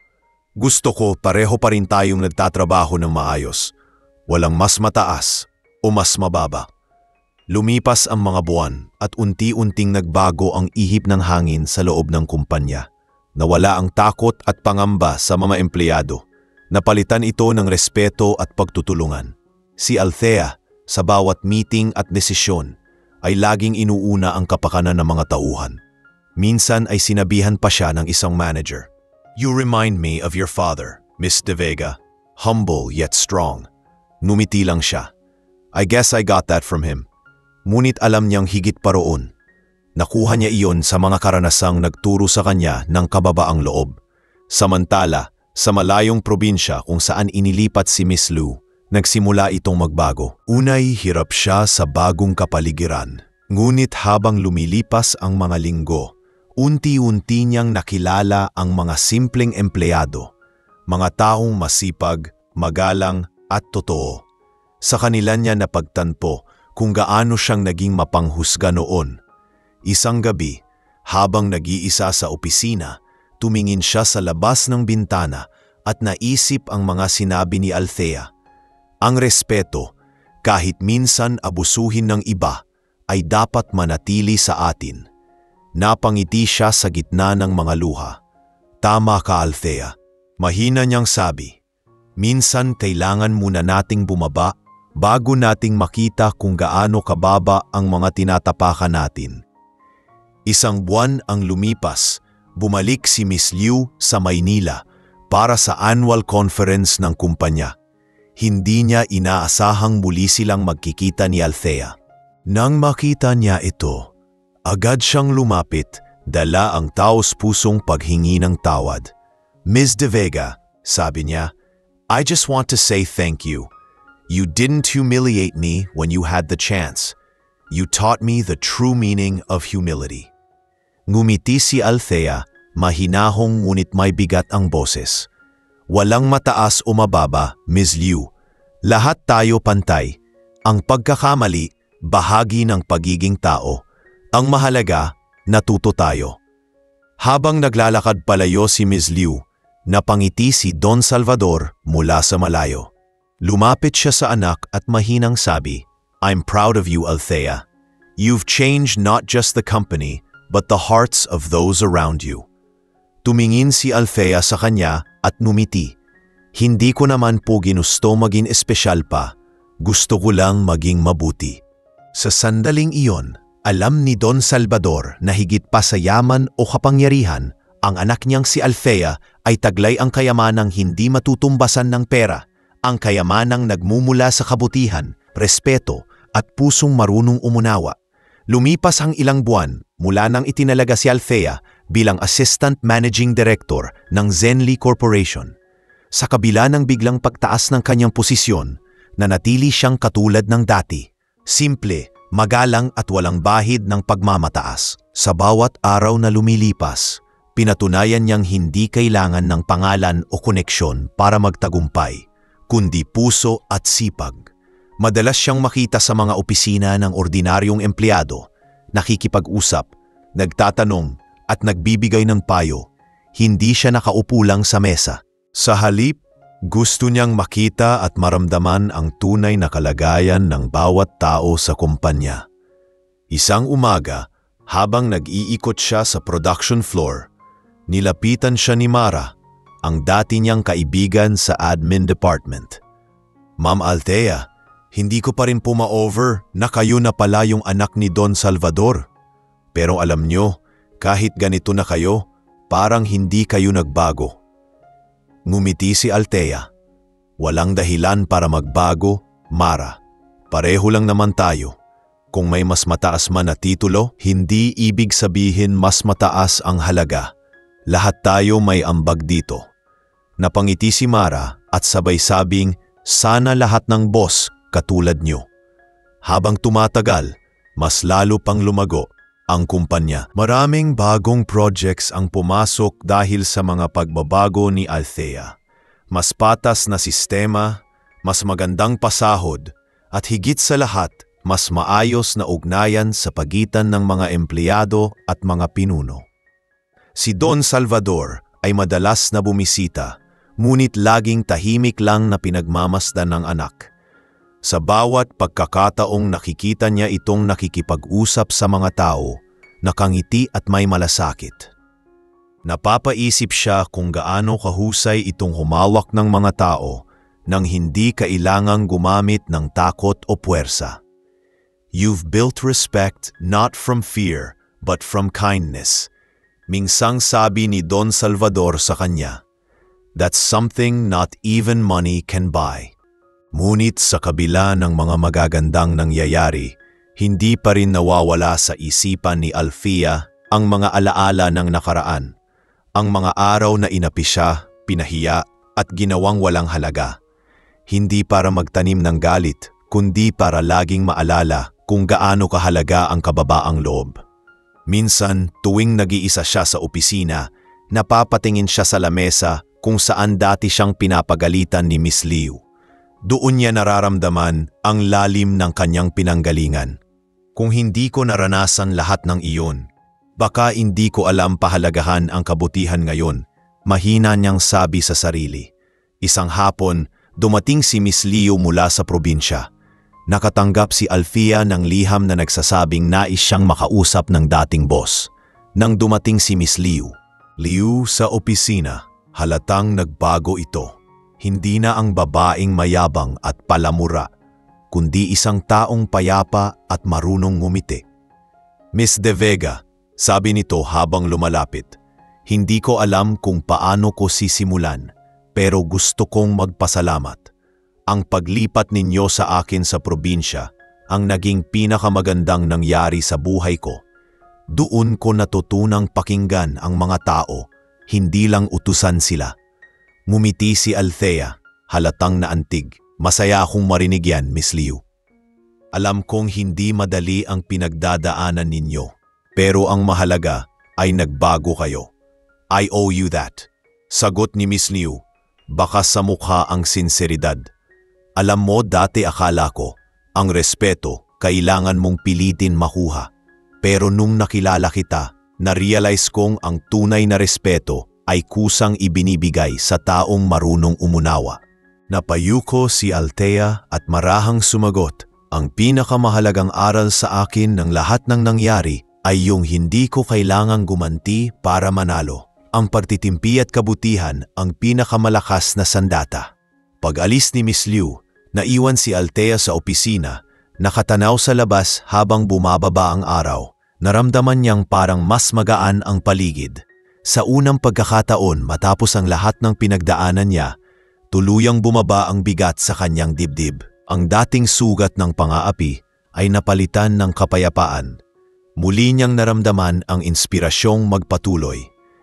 Gusto ko pareho pa rin tayong nagtatrabaho ng maayos. Walang mas mataas o mas mababa. Lumipas ang mga buwan at unti-unting nagbago ang ihip ng hangin sa loob ng kumpanya. Nawala ang takot at pangamba sa mga empleyado. Napalitan ito ng respeto at pagtutulungan. Si Althea, sa bawat meeting at desisyon, ay laging inuuna ang kapakanan ng mga tauhan. Minsan ay sinabihan pa siya ng isang manager. "You remind me of your father, Miss De Vega. Humble yet strong." Numiti lang siya. "I guess I got that from him." Ngunit alam niyang higit pa roon. Nakuha niya iyon sa mga karanasang nagturo sa kanya ng kababaang loob. Samantala, sa malayong probinsya kung saan inilipat si Miss Lou, nagsimula itong magbago. Unay hirap siya sa bagong kapaligiran. Ngunit habang lumilipas ang mga linggo, unti-unti niyang nakilala ang mga simpleng empleyado, mga taong masipag, magalang at totoo. Sa kanila niya napagtanto kung gaano siyang naging mapanghusga noon. Isang gabi, habang nag-iisa sa opisina, tumingin siya sa labas ng bintana at naisip ang mga sinabi ni Althea. Ang respeto, kahit minsan abusuhin ng iba, ay dapat manatili sa atin. Napangiti siya sa gitna ng mga luha. "Tama ka, Althea." Mahina niyang sabi. "Minsan kailangan muna nating bumaba bago nating makita kung gaano kababa ang mga tinatapakan natin." Isang buwan ang lumipas, bumalik si Miss Liu sa Maynila para sa annual conference ng kumpanya. Hindi niya inaasahang muli silang magkikita ni Althea. Nang makita niya ito, agad siyang lumapit, dala ang taos-pusong paghingi ng tawad. "Ms. De Vega," sabi niya, "I just want to say thank you. You didn't humiliate me when you had the chance. You taught me the true meaning of humility." Ngumiti si Althea, mahinahong ngunit may bigat ang boses. "Walang mataas o mababa, Ms. Liu. Lahat tayo pantay. Ang pagkakamali, bahagi ng pagiging tao. Ang mahalaga, natuto tayo." Habang naglalakad palayo si Ms. Liu, napangiti si Don Salvador mula sa malayo. Lumapit siya sa anak at mahinang sabi, "I'm proud of you, Althea. You've changed not just the company, but the hearts of those around you." Tumingin si Althea sa kanya at numiti. "Hindi ko naman po ginusto maging espesyal pa. Gusto ko lang maging mabuti." Sa sandaling iyon, alam ni Don Salvador na higit pa sa yaman o kapangyarihan, ang anak niyang si Althea ay taglay ang kayamanang hindi matutumbasan ng pera, ang kayamanang nagmumula sa kabutihan, respeto at pusong marunong umunawa. Lumipas ang ilang buwan mula nang itinalaga si Althea bilang Assistant Managing Director ng Zenly Corporation. Sa kabila ng biglang pagtaas ng kanyang posisyon, nanatili siyang katulad ng dati. Simple, magalang at walang bahid ng pagmamataas. Sa bawat araw na lumilipas, pinatunayan niyang hindi kailangan ng pangalan o koneksyon para magtagumpay, kundi puso at sipag. Madalas siyang makita sa mga opisina ng ordinaryong empleyado, nakikipag-usap, nagtatanong at nagbibigay ng payo. Hindi siya nakaupo lang sa mesa. Sa halip, gusto niyang makita at maramdaman ang tunay na kalagayan ng bawat tao sa kumpanya. Isang umaga, habang nag-iikot siya sa production floor, nilapitan siya ni Mara, ang dati niyang kaibigan sa admin department. "Ma'am Althea, hindi ko pa rin puma-over na kayo na pala yung anak ni Don Salvador. Pero alam nyo, kahit ganito na kayo, parang hindi kayo nagbago." Ngumiti si Althea. "Walang dahilan para magbago, Mara. Pareho lang naman tayo. Kung may mas mataas man na titulo, hindi ibig sabihin mas mataas ang halaga. Lahat tayo may ambag dito." Napangiti si Mara at sabay sabing, "Sana lahat ng boss katulad nyo." Habang tumatagal, mas lalo pang lumago ang kumpanya. Maraming bagong projects ang pumasok dahil sa mga pagbabago ni Althea. Mas patas na sistema, mas magandang pasahod, at higit sa lahat, mas maayos na ugnayan sa pagitan ng mga empleyado at mga pinuno. Si Don Salvador ay madalas na bumisita, ngunit laging tahimik lang na pinagmamasdan ng anak. Sa bawat pagkakataong nakikita niya itong nakikipag-usap sa mga tao, nakangiti at may malasakit. Napapaisip siya kung gaano kahusay itong humawak ng mga tao nang hindi kailangang gumamit ng takot o puwersa. You've built respect not from fear but from kindness. Minsang sabi ni Don Salvador sa kanya, "That's something not even money can buy." Ngunit sa kabila ng mga magagandang nangyayari, hindi pa rin nawawala sa isipan ni Althea ang mga alaala ng nakaraan. Ang mga araw na inapi siya, pinahiya at ginawang walang halaga. Hindi para magtanim ng galit, kundi para laging maalala kung gaano kahalaga ang kababaang loob. Minsan, tuwing nag-iisa siya sa opisina, napapatingin siya sa lamesa kung saan dati siyang pinapagalitan ni Miss Liu. Doon niya nararamdaman ang lalim ng kanyang pinanggalingan. Kung hindi ko naranasan lahat ng iyon, baka hindi ko alam pahalagahan ang kabutihan ngayon, mahina niyang sabi sa sarili. Isang hapon, dumating si Miss Liu mula sa probinsya. Nakatanggap si Althea ng liham na nagsasabing nais siyang makausap ng dating boss. Nang dumating si Miss Liu sa opisina, halatang nagbago ito. Hindi na ang babaeng mayabang at palamura, kundi isang taong payapa at marunong ngumiti. "Miss De Vega," sabi nito habang lumalapit, "hindi ko alam kung paano ko sisimulan, pero gusto kong magpasalamat. Ang paglipat ninyo sa akin sa probinsya ang naging pinakamagandang nangyari sa buhay ko. Doon ko natutunang pakinggan ang mga tao, hindi lang utusan sila." Ngumiti si Althea, halatang naantig. "Masaya akong marinig yan, Miss Liu. Alam kong hindi madali ang pinagdadaanan ninyo, pero ang mahalaga ay nagbago kayo. I owe you that." Sagot ni Miss Liu, baka sa mukha ang sinseridad. "Alam mo, dati akala ko, ang respeto kailangan mong pilitin makuha. Pero nung nakilala kita, na-realize kong ang tunay na respeto ay kusang ibinibigay sa taong marunong umunawa." Napayuko si Althea at marahang sumagot, "Ang pinakamahalagang aral sa akin ng lahat ng nangyari ay yung hindi ko kailangang gumanti para manalo. Ang pagtitimpi at kabutihan ang pinakamalakas na sandata." Pag-alis ni Miss Liu, naiwan si Althea sa opisina, nakatanaw sa labas habang bumababa ang araw. Naramdaman niyang parang mas magaan ang paligid. Sa unang pagkakataon matapos ang lahat ng pinagdaanan niya, tuluyang bumaba ang bigat sa kanyang dibdib. Ang dating sugat ng pang-aapi ay napalitan ng kapayapaan. Muli niyang naramdaman ang inspirasyong magpatuloy,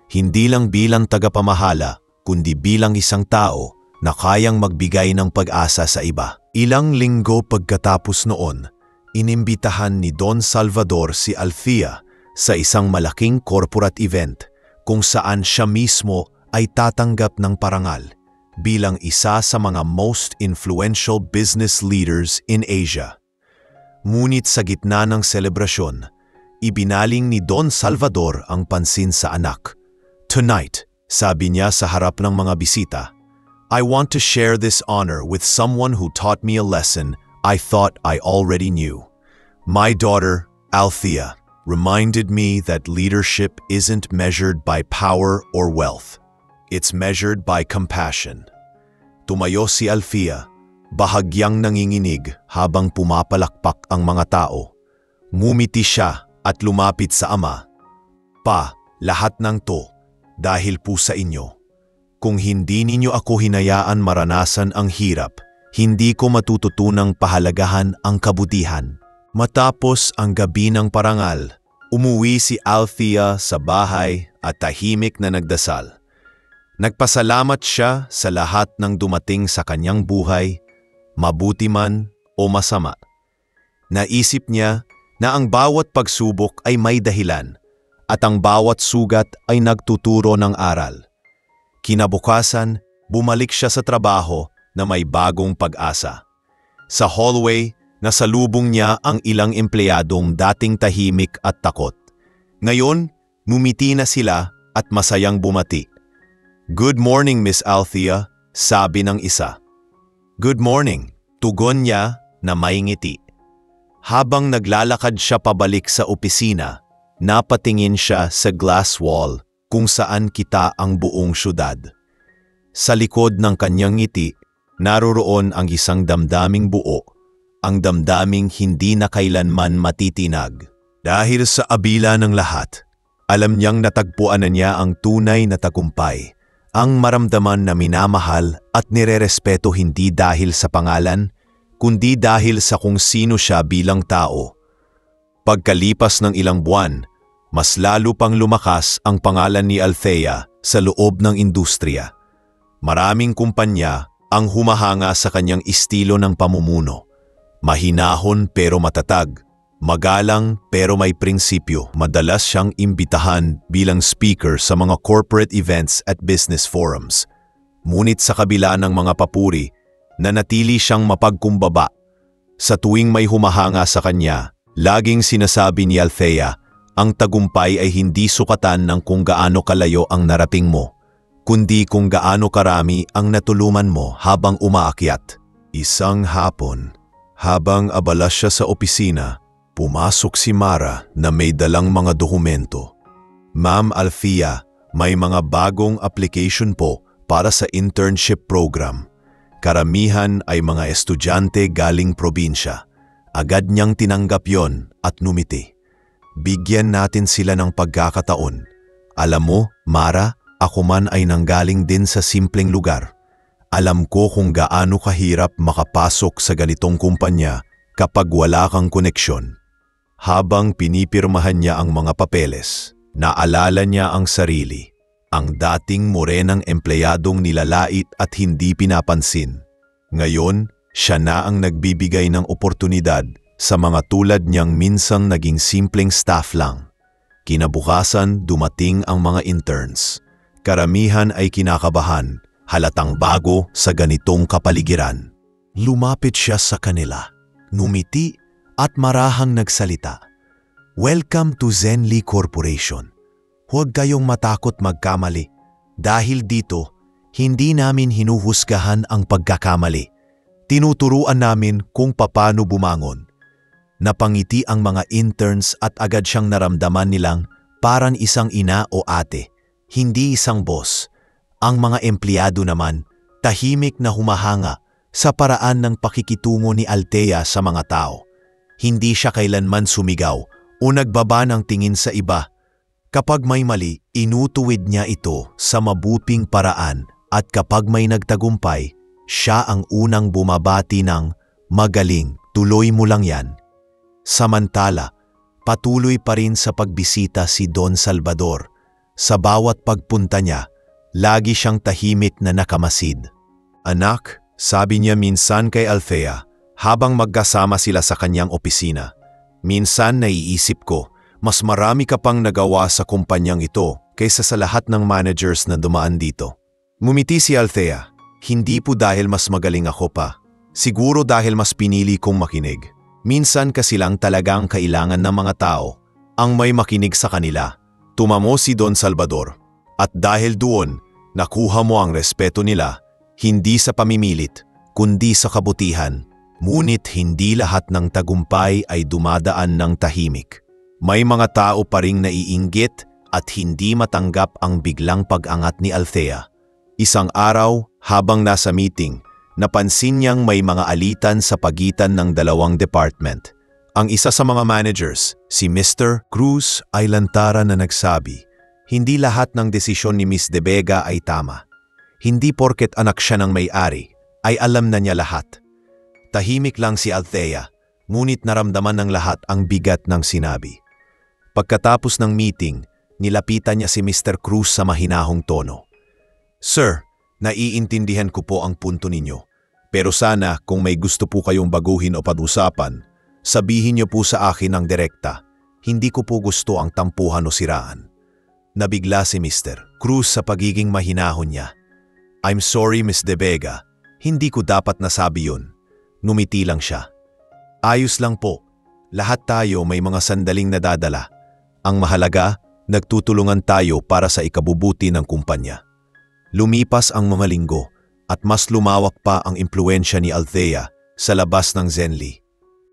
hindi lang bilang tagapamahala, kundi bilang isang tao na kayang magbigay ng pag-asa sa iba. Ilang linggo pagkatapos noon, inimbitahan ni Don Salvador si Althea sa isang malaking corporate event kung saan siya mismo ay tatanggap ng parangal bilang isa sa mga most influential business leaders in Asia. Ngunit sa gitna ng selebrasyon, ibinaling ni Don Salvador ang pansin sa anak. "Tonight," sabi niya sa harap ng mga bisita, "I want to share this honor with someone who taught me a lesson I thought I already knew. My daughter, Althea, reminded me that leadership isn't measured by power or wealth. It's measured by compassion." Tumayo si Althea, bahagyang nanginginig habang pumapalakpak ang mga tao. Ngumiti siya at lumapit sa ama. "Pa, lahat ng to dahil po sa inyo. Kung hindi ninyo ako hinayaan maranasan ang hirap, hindi ko matututunang pahalagahan ang kabutihan." Matapos ang gabi ng parangal, umuwi si Althea sa bahay at tahimik na nagdasal. Nagpasalamat siya sa lahat ng dumating sa kanyang buhay, mabuti man o masama. Naisip niya na ang bawat pagsubok ay may dahilan at ang bawat sugat ay nagtuturo ng aral. Kinabukasan, bumalik siya sa trabaho na may bagong pag-asa. Sa hallway, Nasalubong niya ang ilang empleyadong dating tahimik at takot. Ngayon, ngumiti na sila at masayang bumati. "Good morning, Miss Althea," sabi ng isa. "Good morning," tugon niya na may ngiti. Habang naglalakad siya pabalik sa opisina, napatingin siya sa glass wall kung saan kita ang buong syudad. Sa likod ng kanyang ngiti, naroroon ang isang damdaming buo, ang damdaming hindi na kailanman matitinag. Dahil sa abila ng lahat, alam niyang natagpuan na niya ang tunay na tagumpay, ang maramdaman na minamahal at nirerespeto hindi dahil sa pangalan, kundi dahil sa kung sino siya bilang tao. Pagkalipas ng ilang buwan, mas lalo pang lumakas ang pangalan ni Althea sa loob ng industriya. Maraming kumpanya ang humahanga sa kanyang estilo ng pamumuno. Mahinahon pero matatag, magalang pero may prinsipyo. Madalas siyang imbitahan bilang speaker sa mga corporate events at business forums. Ngunit sa kabila ng mga papuri, nanatili siyang mapagkumbaba. Sa tuwing may humahanga sa kanya, laging sinasabi ni Althea, ang tagumpay ay hindi sukatan ng kung gaano kalayo ang narating mo, kundi kung gaano karami ang natulungan mo habang umaakyat. Isang hapon, habang abala siya sa opisina, pumasok si Mara na may dalang mga dokumento. "Ma'am Althea, may mga bagong application po para sa internship program. Karamihan ay mga estudyante galing probinsya." Agad niyang tinanggap yon at numiti. "Bigyan natin sila ng pagkakataon. Alam mo, Mara, ako man ay nanggaling din sa simpleng lugar. Alam ko kung gaano kahirap makapasok sa ganitong kumpanya kapag wala kang koneksyon." Habang pinipirmahan niya ang mga papeles, naalala niya ang sarili, ang dating morenang empleyadong nilalait at hindi pinapansin. Ngayon, siya na ang nagbibigay ng oportunidad sa mga tulad niyang minsang naging simpleng staff lang. Kinabukasan, dumating ang mga interns. Karamihan ay kinakabahan, halatang bago sa ganitong kapaligiran. Lumapit siya sa kanila, ngumiti at marahang nagsalita. "Welcome to Zenly Corporation. Huwag kayong matakot magkamali. Dahil dito, hindi namin hinuhusgahan ang pagkakamali. Tinuturuan namin kung paano bumangon." Napangiti ang mga interns at agad siyang naramdaman nilang parang isang ina o ate, hindi isang boss. Ang mga empleyado naman, tahimik na humahanga sa paraan ng pakikitungo ni Althea sa mga tao. Hindi siya kailanman sumigaw o nagbaba ng tingin sa iba. Kapag may mali, inutuwid niya ito sa mabuting paraan at kapag may nagtagumpay, siya ang unang bumabati ng, "Magaling, tuloy mo lang yan." Samantala, patuloy pa rin sa pagbisita si Don Salvador. Sa bawat pagpunta niya, lagi siyang tahimik na nakamasid. "Anak," sabi niya minsan kay Althea, habang magkasama sila sa kanyang opisina, "minsan naiisip ko, mas marami ka pang nagawa sa kumpanyang ito kaysa sa lahat ng managers na dumaan dito." Ngumiti si Althea, "Hindi po dahil mas magaling ako pa. Siguro dahil mas pinili kong makinig. Minsan kasi lang talagang kailangan ng mga tao ang may makinig sa kanila." Tumamo si Don Salvador. "At dahil doon, nakuha mo ang respeto nila, hindi sa pamimilit, kundi sa kabutihan. Ngunit hindi lahat ng tagumpay ay dumadaan ng tahimik. May mga tao pa ring naiinggit at hindi matanggap ang biglang pag-angat ni Althea. Isang araw, habang nasa meeting, napansin niyang may mga alitan sa pagitan ng dalawang department. Ang isa sa mga managers, si Mr. Cruz, ay lantaran na nagsabi, hindi lahat ng desisyon ni Miss De Vega ay tama. Hindi porket anak siya ng may-ari, ay alam na niya lahat. Tahimik lang si Althea, ngunit naramdaman ng lahat ang bigat ng sinabi. Pagkatapos ng meeting, nilapitan niya si Mr. Cruz sa mahinahong tono. "Sir, naiintindihan ko po ang punto ninyo. Pero sana kung may gusto po kayong baguhin o pag-usapan, sabihin niyo po sa akin ng direkta. Hindi ko po gusto ang tampuhan o siraan." Nabigla si Mr. Cruz sa pagiging mahinahon niya. "I'm sorry, Miss De Vega. Hindi ko dapat nasabi yun." Ngumiti lang siya. Ayos lang po. Lahat tayo may mga sandaling nadadala. Ang mahalaga, nagtutulungan tayo para sa ikabubuti ng kumpanya. Lumipas ang mga linggo at mas lumawak pa ang impluensya ni Althea sa labas ng Zenly.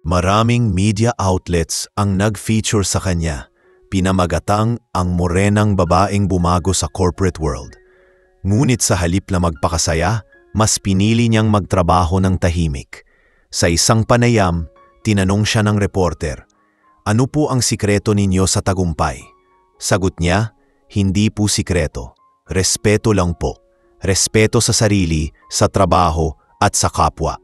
Maraming media outlets ang nag-feature sa kanya, pinamagatang ang morenang babaeng bumago sa corporate world. Ngunit sa halip na magpakasaya, mas pinili niyang magtrabaho ng tahimik. Sa isang panayam, tinanong siya ng reporter, "Ano po ang sikreto ninyo sa tagumpay?" Sagot niya, "Hindi po sikreto. Respeto lang po. Respeto sa sarili, sa trabaho, at sa kapwa.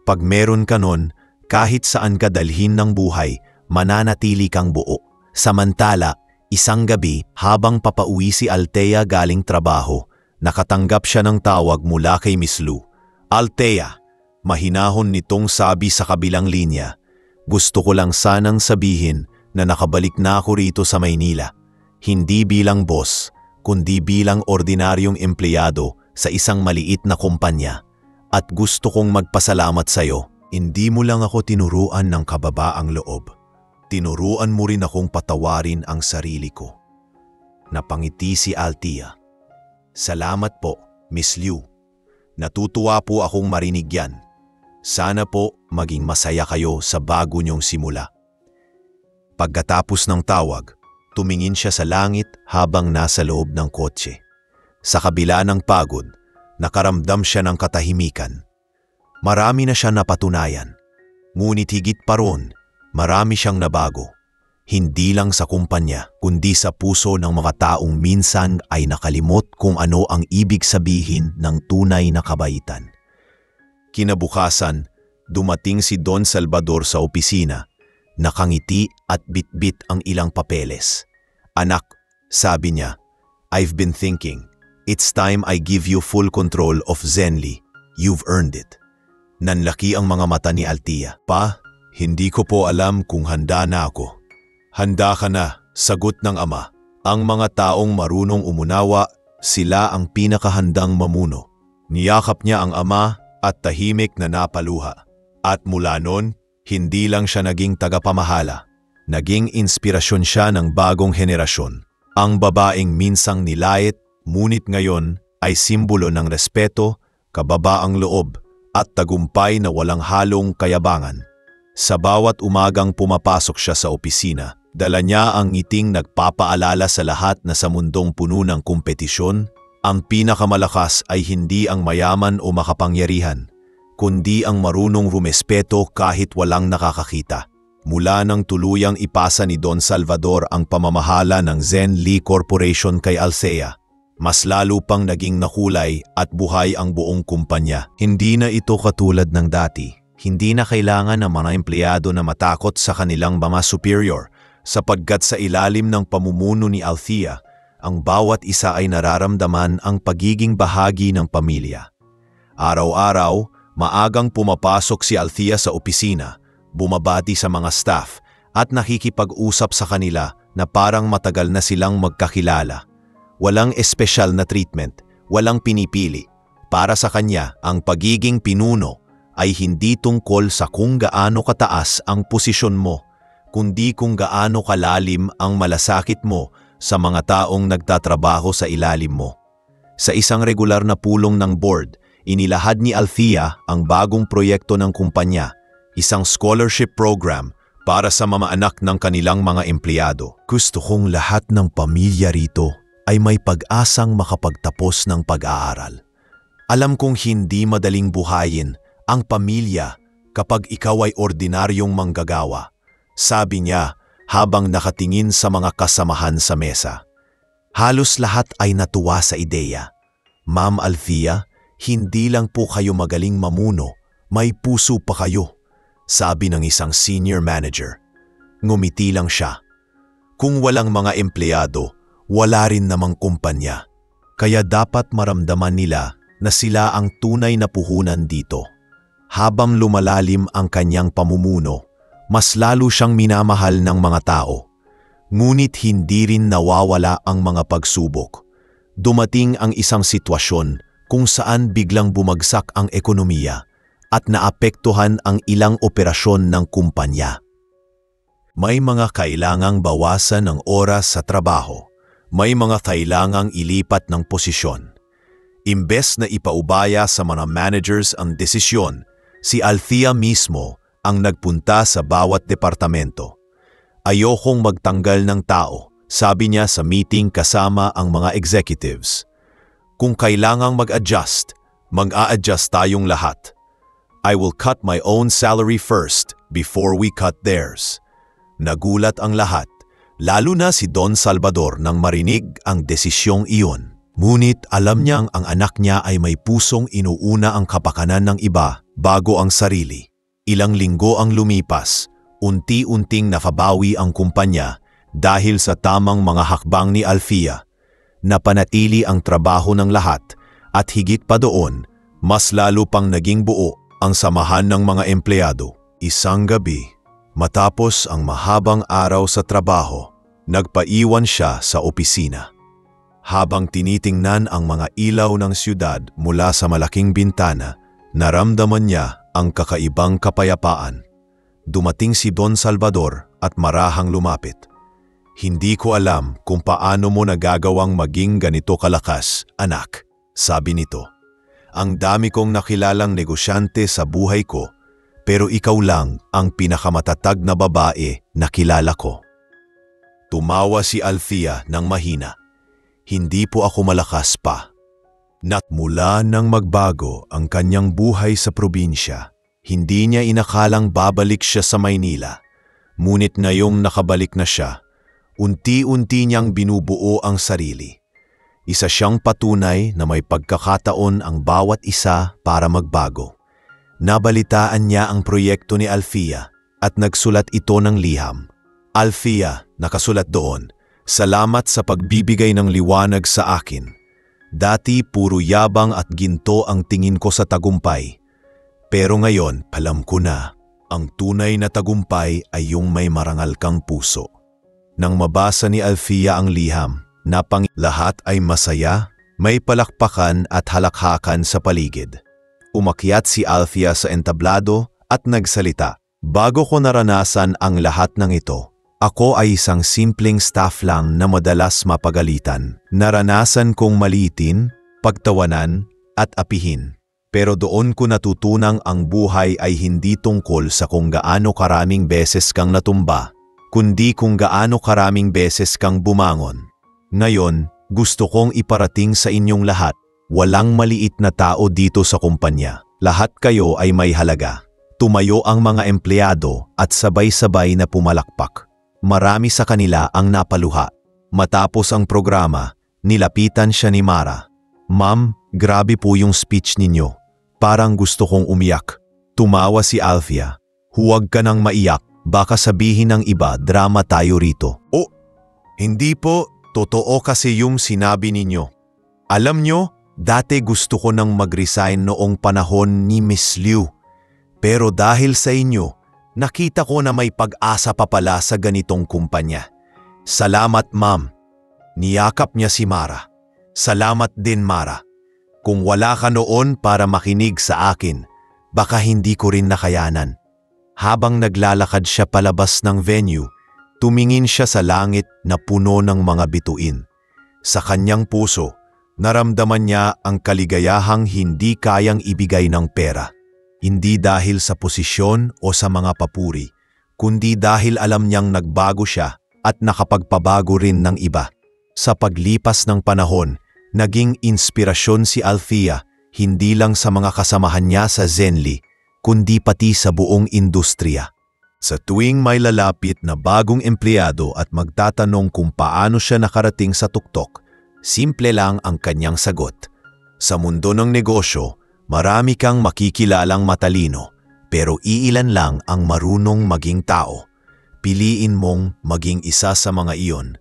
Pag meron ka nun, kahit saan ka dalhin ng buhay, mananatili kang buo." Samantala, isang gabi habang papauwi si Althea galing trabaho, nakatanggap siya ng tawag mula kay Miss Lu. "Althea," mahinahon nitong sabi sa kabilang linya, "gusto ko lang sanang sabihin na nakabalik na ako rito sa Maynila. Hindi bilang boss, kundi bilang ordinaryong empleyado sa isang maliit na kumpanya. At gusto kong magpasalamat sa'yo. Hindi mo lang ako tinuruan ng kababaang loob. Tinuruan mo rin akong patawarin ang sarili ko." Napangiti si Althea. "Salamat po, Miss Liu. Natutuwa po akong marinig yan. Sana po maging masaya kayo sa bago niyong simula." Pagkatapos ng tawag, tumingin siya sa langit habang nasa loob ng kotse. Sa kabila ng pagod, nakaramdam siya ng katahimikan. Marami na siya napatunayan. Ngunit higit pa roon, marami siyang nabago. Hindi lang sa kumpanya, kundi sa puso ng mga taong minsan ay nakalimot kung ano ang ibig sabihin ng tunay na kabaitan. Kinabukasan, dumating si Don Salvador sa opisina, nakangiti at bitbit ang ilang papeles. "Anak," sabi niya, "I've been thinking. It's time I give you full control of Zenly. You've earned it." Nanlaki ang mga mata ni Althea. "Pa, hindi ko po alam kung handa na ako." "Handa ka na," sagot ng ama. "Ang mga taong marunong umunawa, sila ang pinakahandang mamuno." Niyakap niya ang ama at tahimik na napaluha. At mula noon, hindi lang siya naging tagapamahala. Naging inspirasyon siya ng bagong henerasyon. Ang babaeng minsang nilait, ngunit ngayon ay simbolo ng respeto, kababaang loob, at tagumpay na walang halong kayabangan. Sa bawat umagang pumapasok siya sa opisina, dala niya ang ngiting nagpapaalala sa lahat na sa mundong puno ng kompetisyon, ang pinakamalakas ay hindi ang mayaman o makapangyarihan, kundi ang marunong rumespeto kahit walang nakakakita. Mula nang tuluyang ipasa ni Don Salvador ang pamamahala ng Zenly Corporation kay Althea, mas lalo pang naging nakulay at buhay ang buong kumpanya. Hindi na ito katulad ng dati. Hindi na kailangan ng mga empleyado na matakot sa kanilang mga superior, sapagkat sa ilalim ng pamumuno ni Althea, ang bawat isa ay nararamdaman ang pagiging bahagi ng pamilya. Araw-araw, maagang pumapasok si Althea sa opisina, bumabati sa mga staff at nakikipag-usap sa kanila na parang matagal na silang magkakilala. Walang espesyal na treatment, walang pinipili. Para sa kanya, ang pagiging pinuno ay hindi tungkol sa kung gaano kataas ang posisyon mo, kundi kung gaano kalalim ang malasakit mo sa mga taong nagtatrabaho sa ilalim mo. Sa isang regular na pulong ng board, inilahad ni Althea ang bagong proyekto ng kumpanya, isang scholarship program para sa mga anak ng kanilang mga empleyado. "Gusto kong lahat ng pamilya rito ay may pag-asang makapagtapos ng pag-aaral. Alam kong hindi madaling buhayin ang pamilya kapag ikaw ay ordinaryong manggagawa," sabi niya habang nakatingin sa mga kasamahan sa mesa. Halos lahat ay natuwa sa ideya. "Ma'am Althea, hindi lang po kayo magaling mamuno, may puso pa kayo," sabi ng isang senior manager. Ngumiti lang siya. Kung walang mga empleyado, wala rin namang kumpanya. Kaya dapat maramdaman nila na sila ang tunay na puhunan dito. Habang lumalalim ang kanyang pamumuno, mas lalo siyang minamahal ng mga tao. Ngunit hindi rin nawawala ang mga pagsubok. Dumating ang isang sitwasyon kung saan biglang bumagsak ang ekonomiya at naapektuhan ang ilang operasyon ng kumpanya. May mga kailangang bawasan ng oras sa trabaho. May mga kailangang ilipat ng posisyon. Imbes na ipaubaya sa mga managers ang desisyon, si Althea mismo ang nagpunta sa bawat departamento. Ayokong magtanggal ng tao, sabi niya sa meeting kasama ang mga executives. Kung kailangang mag-adjust, mag-a-adjust tayong lahat. I will cut my own salary first before we cut theirs. Nagulat ang lahat, lalo na si Don Salvador nang marinig ang desisyong iyon. Ngunit alam niyang ang anak niya ay may pusong inuuna ang kapakanan ng iba bago ang sarili. Ilang linggo ang lumipas, unti-unting nafabawi ang kumpanya dahil sa tamang mga hakbang ni Althea. Napanatili ang trabaho ng lahat at higit pa doon, mas lalo pang naging buo ang samahan ng mga empleyado. Isang gabi, matapos ang mahabang araw sa trabaho, nagpaiwan siya sa opisina. Habang tinitingnan ang mga ilaw ng siyudad mula sa malaking bintana, naramdaman niya ang kakaibang kapayapaan. Dumating si Don Salvador at marahang lumapit. Hindi ko alam kung paano mo nagagawang maging ganito kalakas, anak, sabi nito. Ang dami kong nakilalang negosyante sa buhay ko, pero ikaw lang ang pinakamatatag na babae na kilala ko. Tumawa si Althea ng mahina. Hindi po ako malakas pa. Mula nang magbago ang kanyang buhay sa probinsya, hindi niya inakalang babalik siya sa Maynila. Ngunit ngayong nakabalik na siya, unti-unti niyang binubuo ang sarili. Isa siyang patunay na may pagkakataon ang bawat isa para magbago. Nabalitaan niya ang proyekto ni Althea at nagsulat ito ng liham. Althea, nakasulat doon, salamat sa pagbibigay ng liwanag sa akin. Dati puro yabang at ginto ang tingin ko sa tagumpay. Pero ngayon, alam ko na, ang tunay na tagumpay ay yung may marangal kang puso. Nang mabasa ni Althea ang liham, lahat ay masaya, may palakpakan at halakhakan sa paligid. Umakyat si Althea sa entablado at nagsalita. Bago ko naranasan ang lahat ng ito, ako ay isang simpleng staff lang na madalas mapagalitan. Naranasan kong maliitin, pagtawanan at apihin. Pero doon ko natutunang ang buhay ay hindi tungkol sa kung gaano karaming beses kang natumba, kundi kung gaano karaming beses kang bumangon. Ngayon, gusto kong iparating sa inyong lahat, walang maliit na tao dito sa kumpanya. Lahat kayo ay may halaga. Tumayo ang mga empleyado at sabay-sabay na pumalakpak. Marami sa kanila ang napaluha. Matapos ang programa, nilapitan siya ni Mara. Ma'am, grabe po yung speech ninyo. Parang gusto kong umiyak. Tumawa si Althea. Huwag ka nang maiyak, baka sabihin ng iba drama tayo rito. Oh, hindi po, totoo kasi yung sinabi ninyo. Alam nyo, dati gusto ko nang mag-resign noong panahon ni Miss Liu. Pero dahil sa inyo, nakita ko na may pag-asa pa pala sa ganitong kumpanya. Salamat, ma'am. Niyakap niya si Mara. Salamat din, Mara. Kung wala ka noon para makinig sa akin, baka hindi ko rin nakayanan. Habang naglalakad siya palabas ng venue, tumingin siya sa langit na puno ng mga bituin. Sa kanyang puso, naramdaman niya ang kaligayahang hindi kayang ibigay ng pera. Hindi dahil sa posisyon o sa mga papuri, kundi dahil alam niyang nagbago siya at nakapagpabago rin ng iba. Sa paglipas ng panahon, naging inspirasyon si Althea hindi lang sa mga kasamahan niya sa Zenly, kundi pati sa buong industriya. Sa tuwing may lalapit na bagong empleyado at magtatanong kung paano siya nakarating sa tuktok, simple lang ang kanyang sagot. Sa mundo ng negosyo, marami kang makikilalang matalino, pero iilan lang ang marunong maging tao. Piliin mong maging isa sa mga iyon.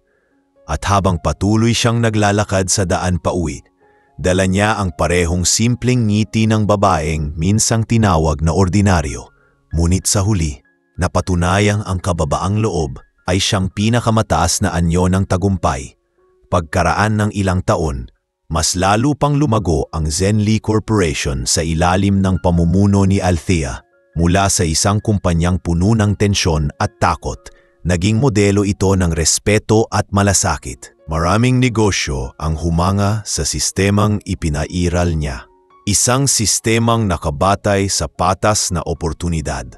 At habang patuloy siyang naglalakad sa daan pauwi, dala niya ang parehong simpleng ngiti ng babaeng minsang tinawag na ordinaryo. Ngunit sa huli, napatunayang ang kababaang loob ay siyang pinakamataas na anyo ng tagumpay. Pagkaraan ng ilang taon, Mas lalo pang lumago ang Zenly Corporation sa ilalim ng pamumuno ni Althea. Mula sa isang kumpanyang puno ng tensyon at takot, naging modelo ito ng respeto at malasakit. Maraming negosyo ang humanga sa sistemang ipinairal niya. Isang sistemang nakabatay sa patas na oportunidad,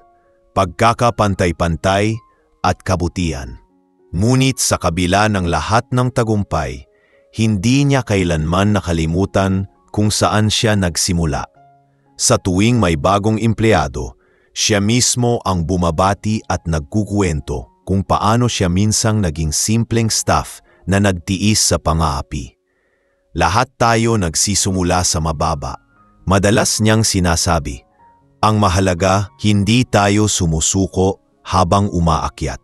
pagkakapantay-pantay at kabutihan. Ngunit sa kabila ng lahat ng tagumpay, hindi niya kailanman nakalimutan kung saan siya nagsimula. Sa tuwing may bagong empleyado, siya mismo ang bumabati at nagkukuwento kung paano siya minsang naging simpleng staff na nagtiis sa pang-aapi. Lahat tayo nagsisimula sa mababa. Madalas niyang sinasabi, ang mahalaga, hindi tayo sumusuko habang umaakyat.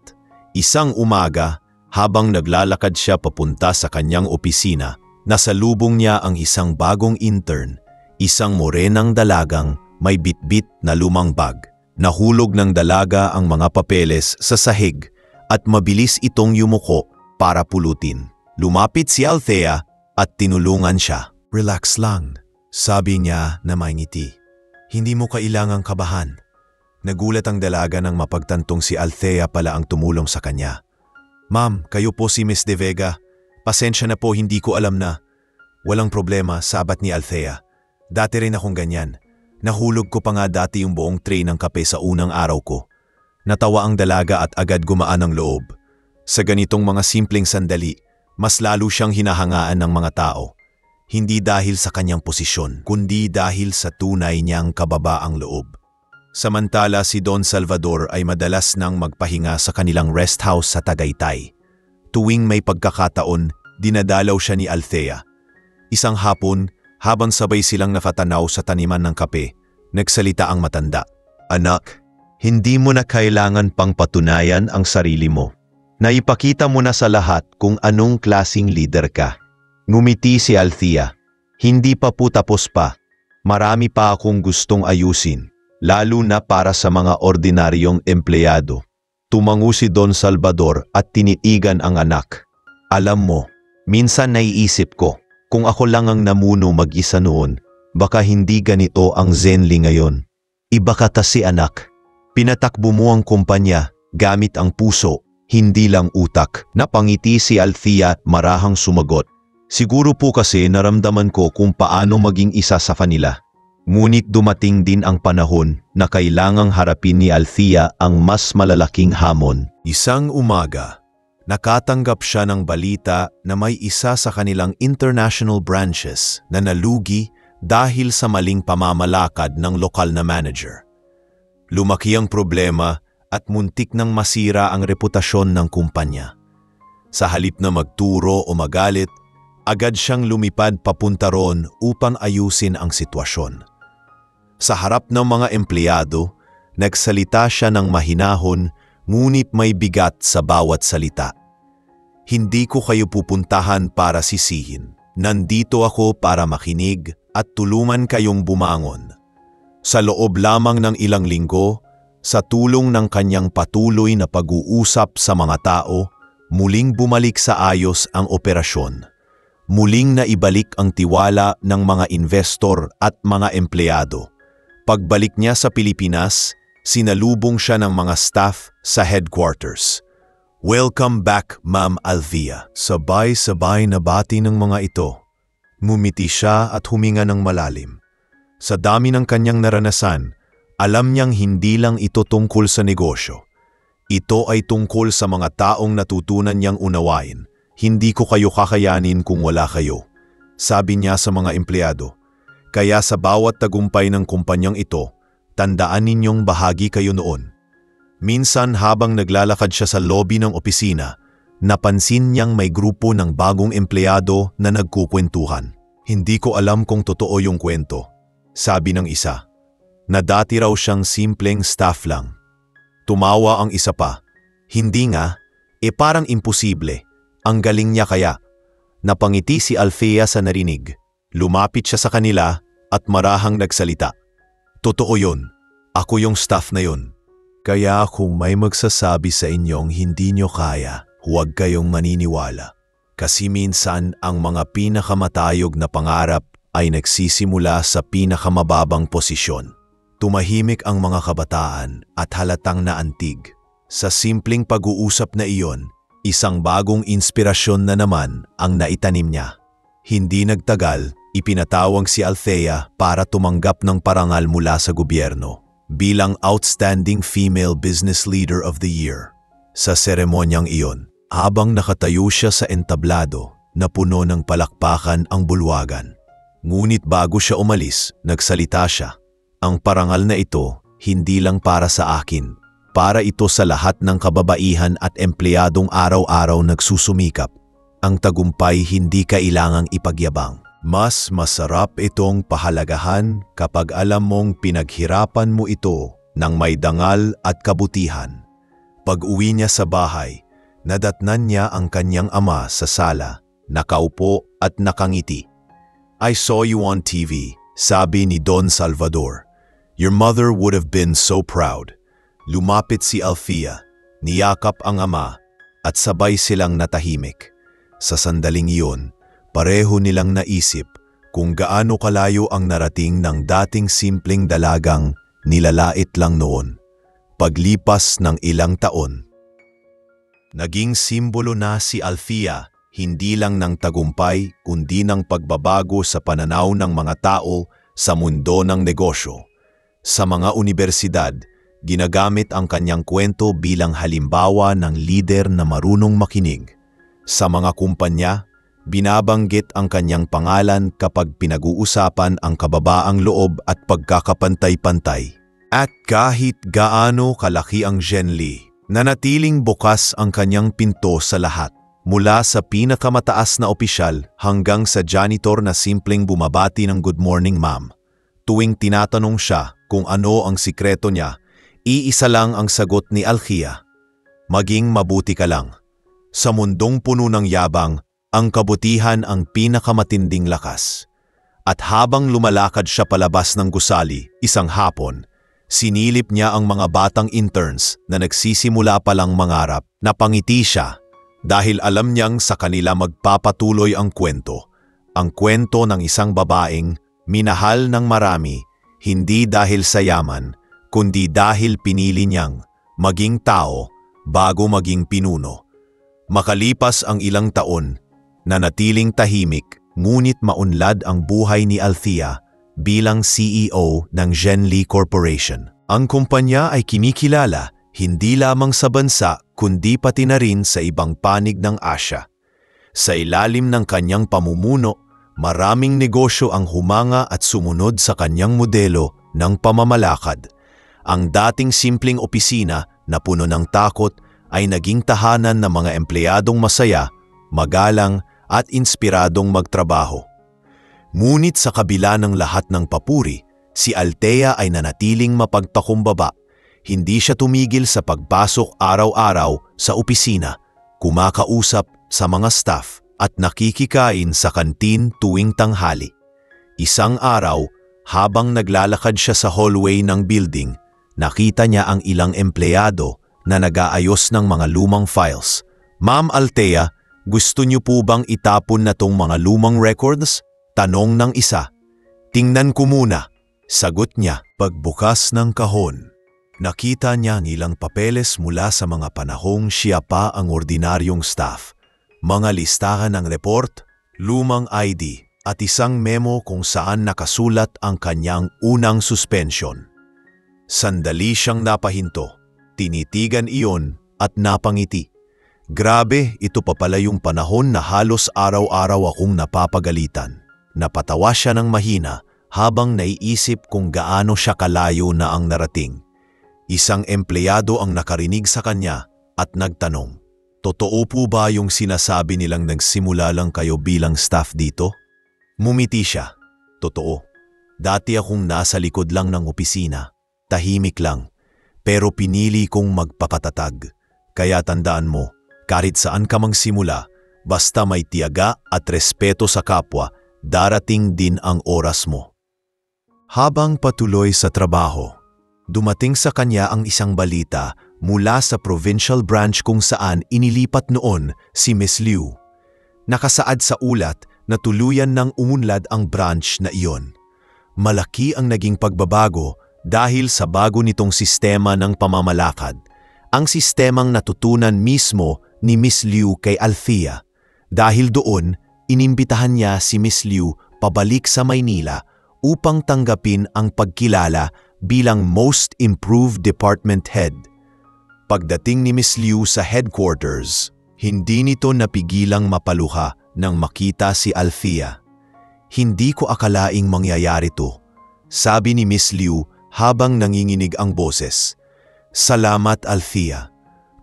Isang umaga, habang naglalakad siya papunta sa kanyang opisina, nasalubong niya ang isang bagong intern, isang morenang dalagang may bitbit na lumang bag. Nahulog ng dalaga ang mga papeles sa sahig at mabilis itong yumuko para pulutin. Lumapit si Althea at tinulungan siya. Relax lang, sabi niya na may ngiti. Hindi mo kailangang kabahan. Nagulat ang dalaga nang mapagtantong si Althea pala ang tumulong sa kanya. Ma'am, kayo po si Miss De Vega. Pasensya na po, hindi ko alam na. Walang problema, sabat ni Althea. Dati rin akong ganyan. Nahulog ko pa nga dati yung buong tray ng kape sa unang araw ko. Natawa ang dalaga at agad gumaan ang loob. Sa ganitong mga simpleng sandali, mas lalo siyang hinahangaan ng mga tao. Hindi dahil sa kanyang posisyon, kundi dahil sa tunay niyang kababaang loob. Samantala si Don Salvador ay madalas nang magpahinga sa kanilang rest house sa Tagaytay. Tuwing may pagkakataon, dinadalaw siya ni Althea. Isang hapon, habang sabay silang nakatanaw sa taniman ng kape, nagsalita ang matanda. Anak, hindi mo na kailangan pang patunayan ang sarili mo. Naipakita mo na sa lahat kung anong klasing leader ka. Ngumiti si Althea. Hindi pa po tapos pa. Marami pa akong gustong ayusin. Lalo na para sa mga ordinaryong empleyado. Tumango si Don Salvador at tinitigan ang anak. Alam mo, minsan naiisip ko, kung ako lang ang namuno mag-isa noon, baka hindi ganito ang Zenly ngayon. Iba ka si anak. Pinatakbo mo ang kumpanya gamit ang puso, hindi lang utak. Napangiti si Althea marahang sumagot. Siguro po kasi naramdaman ko kung paano maging isa sa kanila. Ngunit dumating din ang panahon na kailangang harapin ni Althea ang mas malalaking hamon. Isang umaga, nakatanggap siya ng balita na may isa sa kanilang international branches na nalugi dahil sa maling pamamalakad ng lokal na manager. Lumaki ang problema at muntik nang masira ang reputasyon ng kumpanya. Sa halip na magturo o magalit, agad siyang lumipad papunta roon upang ayusin ang sitwasyon. Sa harap ng mga empleyado, nagsalita siya ng mahinahon ngunit may bigat sa bawat salita. Hindi ko kayo pupuntahan para sisihin. Nandito ako para makinig at tulungan kayong bumangon. Sa loob lamang ng ilang linggo, sa tulong ng kanyang patuloy na pag-uusap sa mga tao, muling bumalik sa ayos ang operasyon. Muling naibalik ang tiwala ng mga investor at mga empleyado. Pagbalik niya sa Pilipinas, sinalubong siya ng mga staff sa headquarters. Welcome back, Ma'am Althea. Sabay-sabay na bati ng mga ito. Ngumiti siya at huminga ng malalim. Sa dami ng kanyang naranasan, alam niyang hindi lang ito tungkol sa negosyo. Ito ay tungkol sa mga taong natutunan niyang unawain. Hindi ko kayo kakayanin kung wala kayo, sabi niya sa mga empleyado. Kaya sa bawat tagumpay ng kumpanyang ito, tandaan ninyong bahagi kayo noon. Minsan habang naglalakad siya sa lobby ng opisina, napansin niyang may grupo ng bagong empleyado na nagkukwentuhan. Hindi ko alam kung totoo yung kwento, sabi ng isa. Na dati raw siyang simpleng staff lang. Tumawa ang isa pa. Hindi nga, parang imposible. Ang galing niya kaya. Napangiti si Althea sa narinig. Lumapit siya sa kanila at marahang nagsalita. Totoo yun. Ako yung staff na yun. Kaya kung may magsasabi sa inyong hindi nyo kaya, huwag kayong maniniwala. Kasi minsan ang mga pinakamatayog na pangarap ay nagsisimula sa pinakamababang posisyon. Tumahimik ang mga kabataan at halatang naantig. Sa simpleng pag-uusap na iyon, isang bagong inspirasyon na naman ang naitanim niya. Hindi nagtagal, ipinatawag si Althea para tumanggap ng parangal mula sa gobyerno bilang Outstanding Female Business Leader of the Year. Sa seremonyang iyon, habang nakatayo siya sa entablado na puno ng palakpakan ang bulwagan. Ngunit bago siya umalis, nagsalita siya. Ang parangal na ito, hindi lang para sa akin. Para ito sa lahat ng kababaihan at empleyadong araw-araw nagsusumikap. Ang tagumpay hindi kailangang ipagyabang. Mas masarap itong pahalagahan kapag alam mong pinaghirapan mo ito ng may dangal at kabutihan. Pag-uwi niya sa bahay, nadatnan niya ang kanyang ama sa sala, nakaupo at nakangiti. "I saw you on TV," sabi ni Don Salvador. "Your mother would have been so proud." Lumapit si Althea, niyakap ang ama at sabay silang natahimik. Sa sandaling iyon, pareho nilang naisip kung gaano kalayo ang narating ng dating simpleng dalagang nilalait lang noon. Paglipas ng ilang taon, naging simbolo na si Althea, hindi lang ng tagumpay kundi ng pagbabago sa pananaw ng mga tao sa mundo ng negosyo. Sa mga universidad, ginagamit ang kanyang kwento bilang halimbawa ng lider na marunong makinig. Sa mga kumpanya, binabanggit ang kanyang pangalan kapag pinag-uusapan ang kababaang loob at pagkakapantay-pantay. At kahit gaano kalaki ang Zhenli, nanatiling bukas ang kanyang pinto sa lahat. Mula sa pinakamataas na opisyal hanggang sa janitor na simpleng bumabati ng "Good morning, ma'am." Tuwing tinatanong siya kung ano ang sikreto niya, iisa lang ang sagot ni Althea: "Maging mabuti ka lang." Sa mundong puno ng yabang, ang kabutihan ang pinakamatinding lakas. At habang lumalakad siya palabas ng gusali, isang hapon, sinilip niya ang mga batang interns na nagsisimula palang mangarap. Napangiti siya dahil alam niyang sa kanila magpapatuloy ang kwento. Ang kwento ng isang babaeng minahal ng marami, hindi dahil sa yaman, kundi dahil pinili niyang maging tao bago maging pinuno. Makalipas ang ilang taon, nanatiling tahimik ngunit maunlad ang buhay ni Althea bilang CEO ng Zhenli Corporation. Ang kumpanya ay kinikilala hindi lamang sa bansa kundi pati na rin sa ibang panig ng Asya. Sa ilalim ng kanyang pamumuno, maraming negosyo ang humanga at sumunod sa kanyang modelo ng pamamalakad. Ang dating simpleng opisina na puno ng takot ay naging tahanan ng mga empleyadong masaya, magalang at inspiradong magtrabaho. Ngunit sa kabila ng lahat ng papuri, si Althea ay nanatiling mapagpakumbaba. Hindi siya tumigil sa pagpasok araw-araw sa opisina, kumakausap sa mga staff at nakikikain sa kantin tuwing tanghali. Isang araw, habang naglalakad siya sa hallway ng building, nakita niya ang ilang empleyado na nag-aayos ng mga lumang files. "Ma'am Althea, gusto niyo po bang itapon na tong mga lumang records?" tanong ng isa. "Tingnan ko muna," sagot niya. Pagbukas ng kahon, nakita niya ang ilang papeles mula sa mga panahong siya pa ang ordinaryong staff. Mga listahan ng report, lumang ID, at isang memo kung saan nakasulat ang kanyang unang suspension. Sandali siyang napahinto. Tinitigan iyon at napangiti. Grabe, ito pa pala yung panahon na halos araw-araw akong napapagalitan. Napatawa siya ng mahina habang naiisip kung gaano siya kalayo na ang narating. Isang empleyado ang nakarinig sa kanya at nagtanong, "Totoo po ba yung sinasabi nilang nagsimula lang kayo bilang staff dito?" Mumiti siya. "Totoo. Dati akong nasa likod lang ng opisina. Tahimik lang. Pero pinili kong magpapatatag. Kaya tandaan mo, kahit saan ka mang simula, basta may tiyaga at respeto sa kapwa, darating din ang oras mo." Habang patuloy sa trabaho, dumating sa kanya ang isang balita mula sa provincial branch kung saan inilipat noon si Miss Liu. Nakasaad sa ulat na tuluyan ng umunlad ang branch na iyon. Malaki ang naging pagbabago dahil sa bago nitong sistema ng pamamalakad. Ang sistemang natutunan mismo ni Miss Liu kay Althea. Dahil doon, inimbitahan niya si Miss Liu pabalik sa Maynila upang tanggapin ang pagkilala bilang Most Improved Department Head. Pagdating ni Miss Liu sa headquarters, hindi nito napigilang mapaluha nang makita si Althea. Hindi ko akalaing mangyayari to, sabi ni Miss Liu habang nanginginig ang boses. Salamat Althea.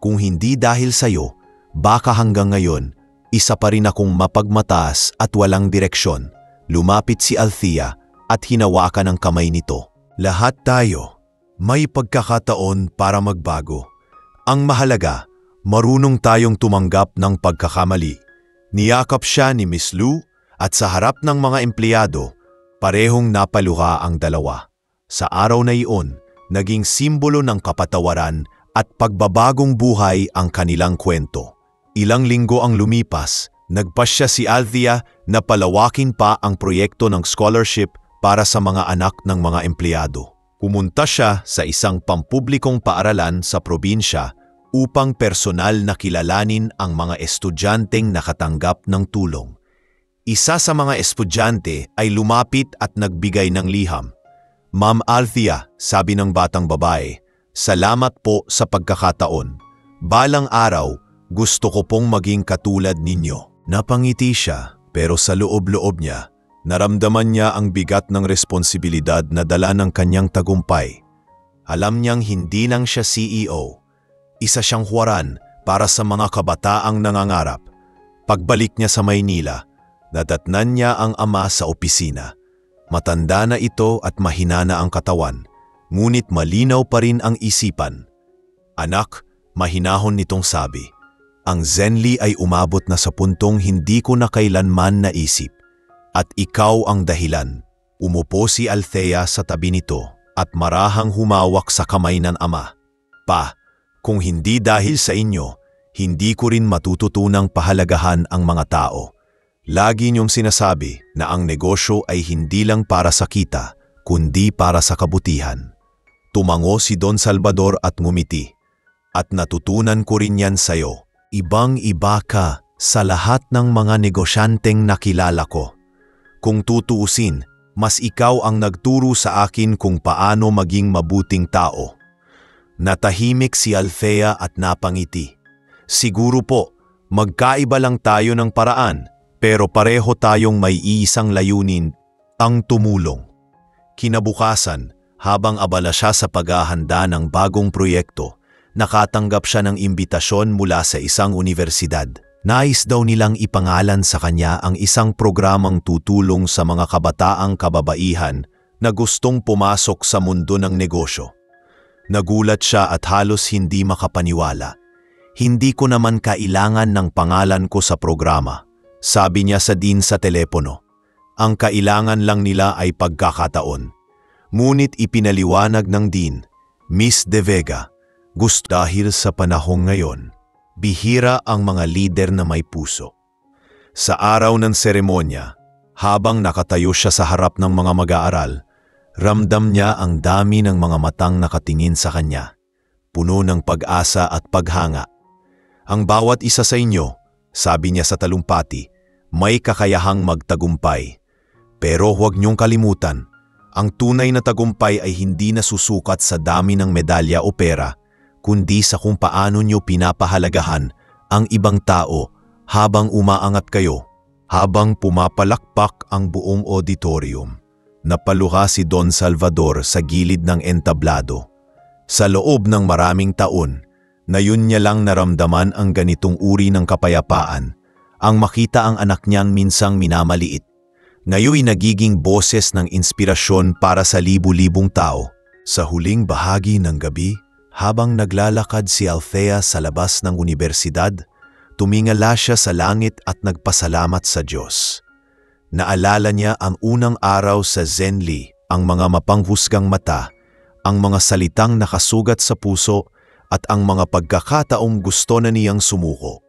Kung hindi dahil sa'yo, baka hanggang ngayon, isa pa rin akong mapagmataas at walang direksyon. Lumapit si Althea at hinawakan ang kamay nito. Lahat tayo, may pagkakataon para magbago. Ang mahalaga, marunong tayong tumanggap ng pagkakamali. Niyakap siya ni Miss Liu at sa harap ng mga empleyado, parehong napaluha ang dalawa. Sa araw na iyon, naging simbolo ng kapatawaran at pagbabagong buhay ang kanilang kwento. Ilang linggo ang lumipas, nagpasya si Althea na palawakin pa ang proyekto ng scholarship para sa mga anak ng mga empleyado. Pumunta siya sa isang pampublikong paaralan sa probinsya upang personal na kilalanin ang mga estudyanteng nakatanggap ng tulong. Isa sa mga estudyante ay lumapit at nagbigay ng liham. Ma'am Althea, sabi ng batang babae, salamat po sa pagkakataon. Balang araw, gusto ko pong maging katulad ninyo. Napangiti siya, pero sa loob-loob niya, naramdaman niya ang bigat ng responsibilidad na dala ng kanyang tagumpay. Alam niyang hindi lang siya CEO. Isa siyang huwaran para sa mga kabataang nangangarap. Pagbalik niya sa Maynila, nadatnan niya ang ama sa opisina. Matanda na ito at mahina na ang katawan, ngunit malinaw pa rin ang isipan. Anak, mahinahon nitong sabi. Ang Zenli ay umabot na sa puntong hindi ko na kailanman naisip. At ikaw ang dahilan. Umupo si Althea sa tabi nito at marahang humawak sa kamay ng ama. Pa, kung hindi dahil sa inyo, hindi ko rin matututunang pahalagahan ang mga tao. Lagi niyong sinasabi na ang negosyo ay hindi lang para sa kita, kundi para sa kabutihan. Tumango si Don Salvador at ngumiti. At natutunan ko rin yan sa'yo. Ibang-iba ka sa lahat ng mga negosyanteng nakilala ko. Kung tutuusin, mas ikaw ang nagturo sa akin kung paano maging mabuting tao. Natahimik si Althea at napangiti. Siguro po, magkaiba lang tayo ng paraan, pero pareho tayong may iisang layunin, ang tumulong. Kinabukasan, habang abala siya sa paghahanda ng bagong proyekto, nakatanggap siya ng imbitasyon mula sa isang universidad. Nais daw nilang ipangalan sa kanya ang isang programang tutulong sa mga kabataang kababaihan na gustong pumasok sa mundo ng negosyo. Nagulat siya at halos hindi makapaniwala. Hindi ko naman kailangan ng pangalan ko sa programa, sabi niya sa dean sa telepono. Ang kailangan lang nila ay pagkakataon. Ngunit ipinaliwanag ng dean, Miss De Vega, gusto dahil sa panahong ngayon. Bihira ang mga lider na may puso. Sa araw ng seremonya, habang nakatayo siya sa harap ng mga mag-aaral, ramdam niya ang dami ng mga matang nakatingin sa kanya, puno ng pag-asa at paghanga. Ang bawat isa sa inyo, sabi niya sa talumpati, may kakayahang magtagumpay. Pero huwag niyong kalimutan, ang tunay na tagumpay ay hindi nasusukat sa dami ng medalya o pera, kundi sa kung paano niyo pinapahalagahan ang ibang tao habang umaangat kayo, habang pumapalakpak ang buong auditorium. Napaluha si Don Salvador sa gilid ng entablado. Sa loob ng maraming taon, ngayon niya lang naramdaman ang ganitong uri ng kapayapaan, ang makita ang anak niyang minsang minamaliit. Ngayon nagiging boses ng inspirasyon para sa libu-libong tao. Sa huling bahagi ng gabi, habang naglalakad si Althea sa labas ng unibersidad, tumingala siya sa langit at nagpasalamat sa Diyos. Naalala niya ang unang araw sa Zenli, ang mga mapanghusgang mata, ang mga salitang nakasugat sa puso at ang mga pagkakataong gusto na niyang sumuko.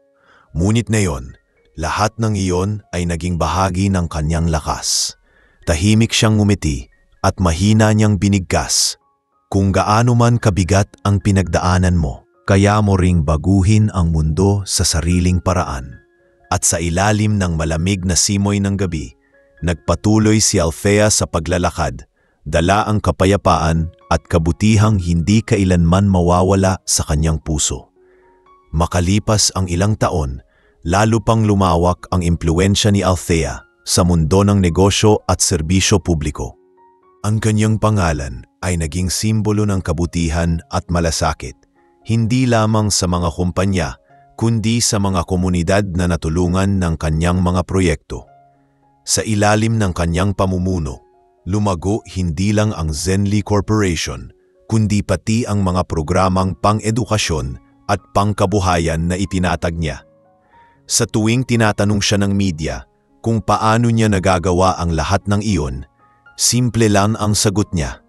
Ngunit ngayon, Lahat ng iyon ay naging bahagi ng kanyang lakas. Tahimik siyang ngumiti at mahina niyang binigkas. Kung gaano man kabigat ang pinagdaanan mo, kaya mo ring baguhin ang mundo sa sariling paraan. At sa ilalim ng malamig na simoy ng gabi, nagpatuloy si Althea sa paglalakad, dala ang kapayapaan at kabutihang hindi kailanman mawawala sa kanyang puso. Makalipas ang ilang taon, lalo pang lumawak ang impluwensya ni Althea sa mundo ng negosyo at serbisyo publiko. Ang kanyang pangalan ay naging simbolo ng kabutihan at malasakit, hindi lamang sa mga kumpanya, kundi sa mga komunidad na natulungan ng kanyang mga proyekto. Sa ilalim ng kanyang pamumuno, lumago hindi lang ang Zenly Corporation, kundi pati ang mga programang pang-edukasyon at pangkabuhayan na itinatag niya. Sa tuwing tinatanong siya ng media kung paano niya nagagawa ang lahat ng iyon, simple lang ang sagot niya.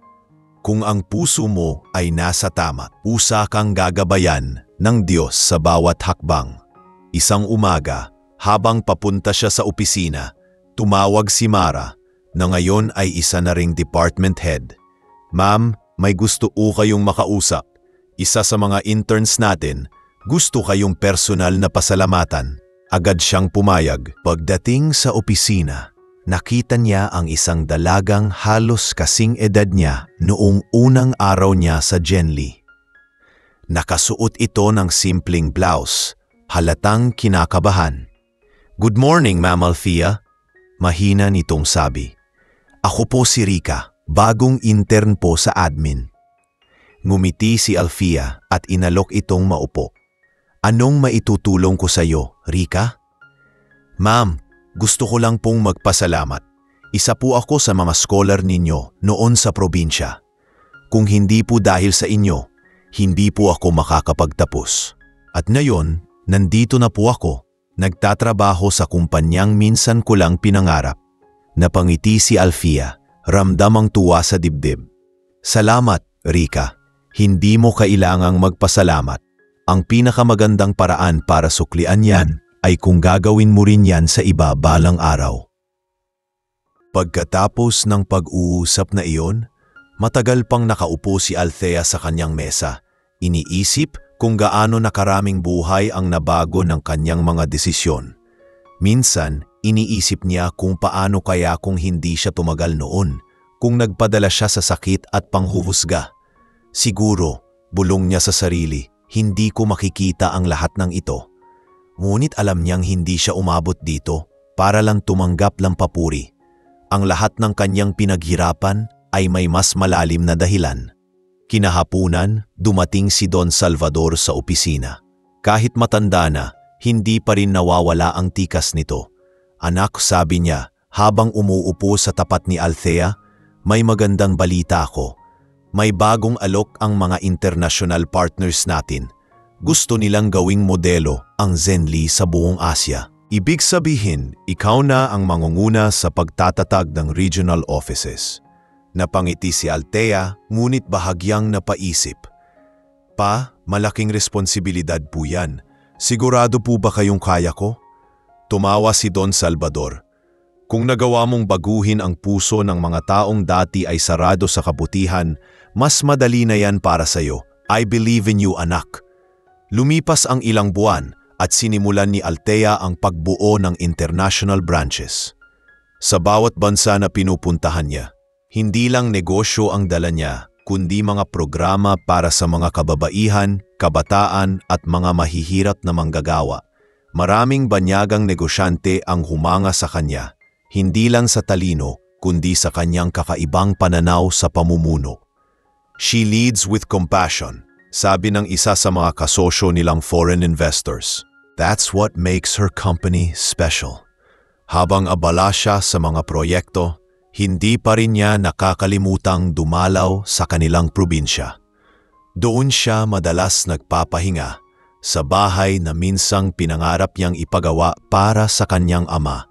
Kung ang puso mo ay nasa tama, usa kang gagabayan ng Diyos sa bawat hakbang. Isang umaga, habang papunta siya sa opisina, tumawag si Mara, na ngayon ay isa na ring department head. Ma'am, may gusto kayong makausap. Isa sa mga interns natin, gusto kayong personal na pasalamatan. Agad siyang pumayag. Pagdating sa opisina, nakita niya ang isang dalagang halos kasing edad niya noong unang araw niya sa Zenly. Nakasuot ito ng simpleng blouse, halatang kinakabahan. "Good morning, Ma'am Althea," mahina nitong sabi. "Ako po si Rika, bagong intern po sa admin." Ngumiti si Althea at inalok itong maupo. "Anong maitutulong ko sa iyo, Rika?" "Ma'am, gusto ko lang pong magpasalamat. Isa po ako sa mga scholar ninyo noon sa probinsya. Kung hindi po dahil sa inyo, hindi po ako makakapagtapos. At ngayon, nandito na po ako, nagtatrabaho sa kumpanyang minsan ko lang pinangarap." Napangiti si Althea, ramdam ang tuwa sa dibdib. "Salamat, Rika. Hindi mo kailangang magpasalamat. Ang pinakamagandang paraan para suklian yan ay kung gagawin mo rin yan sa iba balang araw." Pagkatapos ng pag-uusap na iyon, matagal pang nakaupo si Althea sa kanyang mesa. Iniisip kung gaano nakaraming buhay ang nabago ng kanyang mga desisyon. Minsan, iniisip niya kung paano kaya kung hindi siya tumagal noon, kung nagpadala siya sa sakit at panghuhusga. Siguro, bulong niya sa sarili, hindi ko makikita ang lahat ng ito. Ngunit alam niyang hindi siya umabot dito para lang tumanggap ng papuri. Ang lahat ng kanyang pinaghirapan ay may mas malalim na dahilan. Kinahapunan, dumating si Don Salvador sa opisina. Kahit matanda na, hindi pa rin nawawala ang tikas nito. "Anak," sabi niya, habang umuupo sa tapat ni Althea, "may magandang balita ako. May bagong alok ang mga international partners natin. Gusto nilang gawing modelo ang Zenly sa buong Asya. Ibig sabihin, ikaw na ang mangunguna sa pagtatatag ng regional offices." Napangiti si Althea, ngunit bahagyang napaisip. "Pa, malaking responsibilidad po yan. Sigurado po ba kayong kaya ko?" Tumawa si Don Salvador. "Kung nagawa mong baguhin ang puso ng mga taong dati ay sarado sa kabutihan, mas madali na yan para sa'yo. I believe in you, anak." Lumipas ang ilang buwan at sinimulan ni Althea ang pagbuo ng international branches. Sa bawat bansa na pinupuntahan niya, hindi lang negosyo ang dala niya, kundi mga programa para sa mga kababaihan, kabataan at mga mahihirap na manggagawa. Maraming banyagang negosyante ang humanga sa kanya, hindi lang sa talino, kundi sa kanyang kakaibang pananaw sa pamumuno. "She leads with compassion," sabi ng isa sa mga kasosyo nilang foreign investors. "That's what makes her company special." Habang abala siya sa mga proyekto, hindi pa rin niya nakakalimutang dumalaw sa kanilang probinsya. Doon siya madalas nagpapahinga sa bahay na minsang pinangarap niyang ipagawa para sa kanyang ama.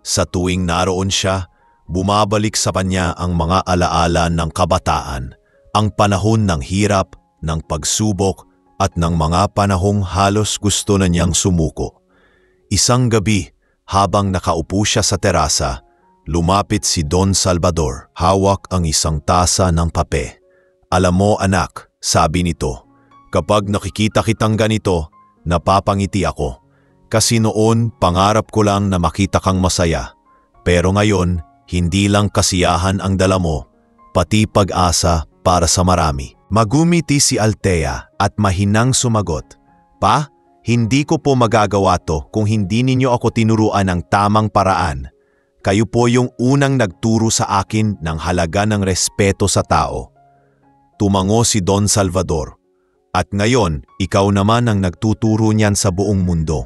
Sa tuwing naroon siya, bumabalik sa kanya ang mga alaala ng kabataan, ang panahon ng hirap, ng pagsubok at ng mga panahong halos gusto na niyang sumuko. Isang gabi, habang nakaupo siya sa terasa, lumapit si Don Salvador. Hawak ang isang tasa ng kape. Alam mo anak, sabi nito, kapag nakikita kitang ganito, napapangiti ako. Kasi noon, pangarap ko lang na makita kang masaya. Pero ngayon, hindi lang kasiyahan ang dala mo, pati pag-asa para sa marami. Magumiti si Althea at mahinang sumagot, Pa, hindi ko po magagawa to kung hindi ninyo ako tinuruan ng tamang paraan. Kayo po yung unang nagturo sa akin ng halaga ng respeto sa tao. Tumango si Don Salvador. At ngayon, ikaw naman ang nagtuturo niyan sa buong mundo.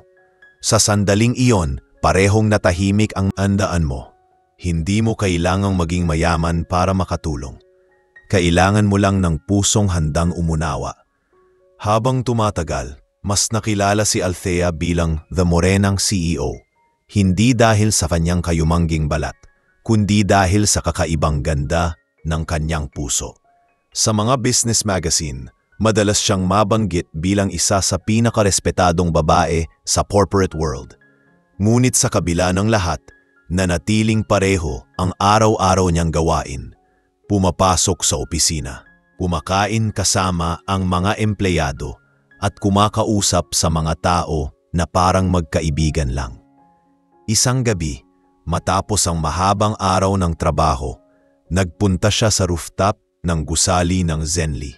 Sa sandaling iyon, parehong natahimik ang andaan mo. Hindi mo kailangang maging mayaman para makatulong. Kailangan mo lang ng pusong handang umunawa. Habang tumatagal, mas nakilala si Althea bilang The Morenang CEO. Hindi dahil sa kanyang kayumangging balat, kundi dahil sa kakaibang ganda ng kanyang puso. Sa mga business magazine, madalas siyang mabanggit bilang isa sa pinakarespetadong babae sa corporate world. Ngunit sa kabila ng lahat, nanatiling pareho ang araw-araw niyang gawain. Pumapasok sa opisina, kumakain kasama ang mga empleyado at kumakausap sa mga tao na parang magkaibigan lang. Isang gabi, matapos ang mahabang araw ng trabaho, nagpunta siya sa rooftop ng gusali ng Zenly.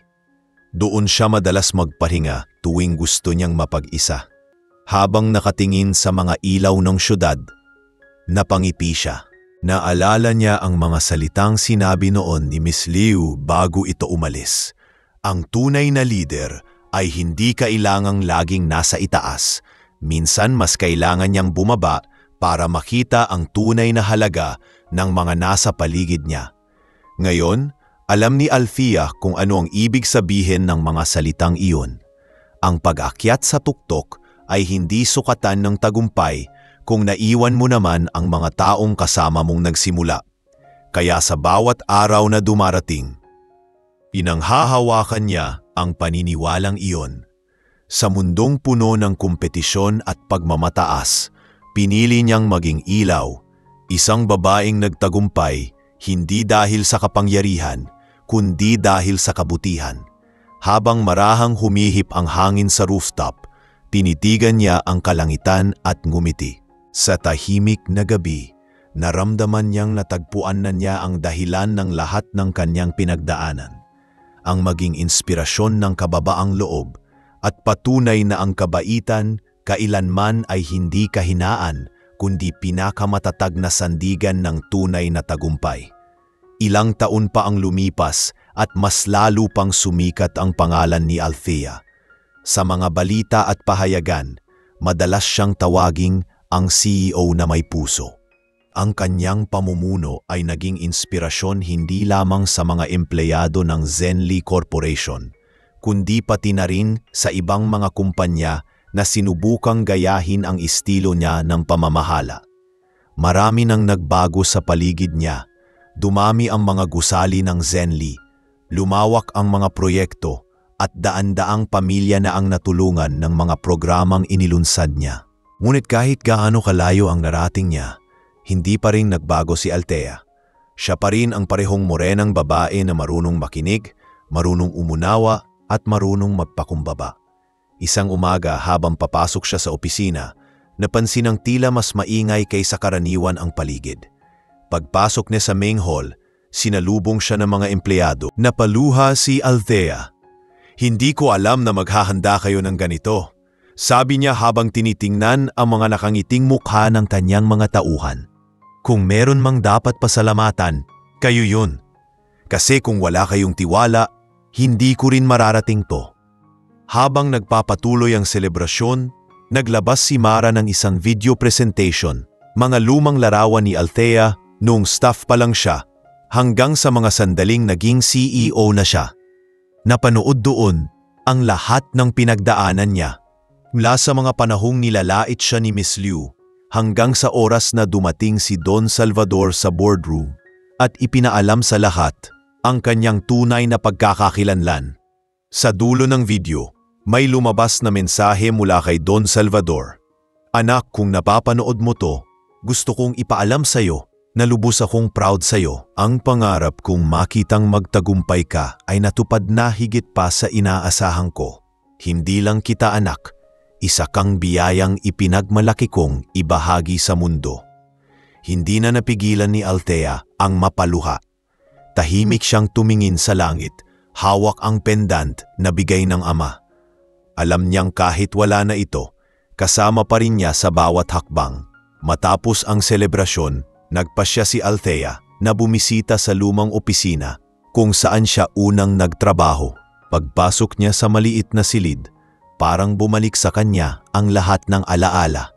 Doon siya madalas magpahinga tuwing gusto niyang mapag-isa. Habang nakatingin sa mga ilaw ng syudad, napangiti siya. Naalala niya ang mga salitang sinabi noon ni Miss Liu bago ito umalis. Ang tunay na leader ay hindi kailangang laging nasa itaas. Minsan mas kailangan niyang bumaba para makita ang tunay na halaga ng mga nasa paligid niya. Ngayon, alam ni Althea kung ano ang ibig sabihin ng mga salitang iyon. Ang pag-akyat sa tuktok ay hindi sukatan ng tagumpay kung naiwan mo naman ang mga taong kasama mong nagsimula. Kaya sa bawat araw na dumarating, pinanghahawakan niya ang paniniwalang iyon. Sa mundong puno ng kompetisyon at pagmamataas, pinili niyang maging ilaw, isang babaeng nagtagumpay hindi dahil sa kapangyarihan, kundi dahil sa kabutihan. Habang marahang humihip ang hangin sa rooftop, tinitigan niya ang kalangitan at ngumiti. Sa tahimik na gabi, naramdaman niyang natagpuan na niya ang dahilan ng lahat ng kanyang pinagdaanan. Ang maging inspirasyon ng kababaang loob at patunay na ang kabaitan kailanman ay hindi kahinaan kundi pinakamatatag na sandigan ng tunay na tagumpay. Ilang taon pa ang lumipas at mas lalo pang sumikat ang pangalan ni Althea. Sa mga balita at pahayagan, madalas siyang tawaging ang CEO na may puso. Ang kanyang pamumuno ay naging inspirasyon hindi lamang sa mga empleyado ng Zenly Corporation, kundi pati na rin sa ibang mga kumpanya na sinubukang gayahin ang estilo niya ng pamamahala. Marami nang nagbago sa paligid niya, dumami ang mga gusali ng Zenly, lumawak ang mga proyekto at daan-daang pamilya na ang natulungan ng mga programang inilunsad niya. Ngunit kahit gaano kalayo ang narating niya, hindi pa rin nagbago si Althea. Siya pa rin ang parehong morenang babae na marunong makinig, marunong umunawa at marunong magpakumbaba. Isang umaga habang papasok siya sa opisina, napansin ang tila mas maingay kaysa karaniwan ang paligid. Pagpasok niya sa main hall, sinalubong siya ng mga empleyado. Napaluha si Althea. Hindi ko alam na maghahanda kayo ng ganito, sabi niya habang tinitingnan ang mga nakangiting mukha ng kanyang mga tauhan. Kung meron mang dapat pasalamatan, kayo yun. Kasi kung wala kayong tiwala, hindi ko rin mararating to. Habang nagpapatuloy ang selebrasyon, naglabas si Mara ng isang video presentation, mga lumang larawan ni Althea noong staff pa lang siya, hanggang sa mga sandaling naging CEO na siya. Napanood doon ang lahat ng pinagdaanan niya. Mula sa mga panahong nilalait siya ni Miss Liu, hanggang sa oras na dumating si Don Salvador sa boardroom at ipinaalam sa lahat ang kanyang tunay na pagkakakilanlan. Sa dulo ng video, may lumabas na mensahe mula kay Don Salvador. Anak, kung napapanood mo to, gusto kong ipaalam sa'yo na lubos akong proud sa'yo. Ang pangarap kong makitang magtagumpay ka ay natupad na higit pa sa inaasahan ko. Hindi lang kita anak, isa kang biyayang ipinagmalaki kong ibahagi sa mundo. Hindi na napigilan ni Althea ang mapaluha. Tahimik siyang tumingin sa langit, hawak ang pendant na bigay ng ama. Alam niyang kahit wala na ito, kasama pa rin niya sa bawat hakbang. Matapos ang selebrasyon, nagpasya si Althea na bumisita sa lumang opisina kung saan siya unang nagtrabaho. Pagpasok niya sa maliit na silid, parang bumalik sa kanya ang lahat ng alaala.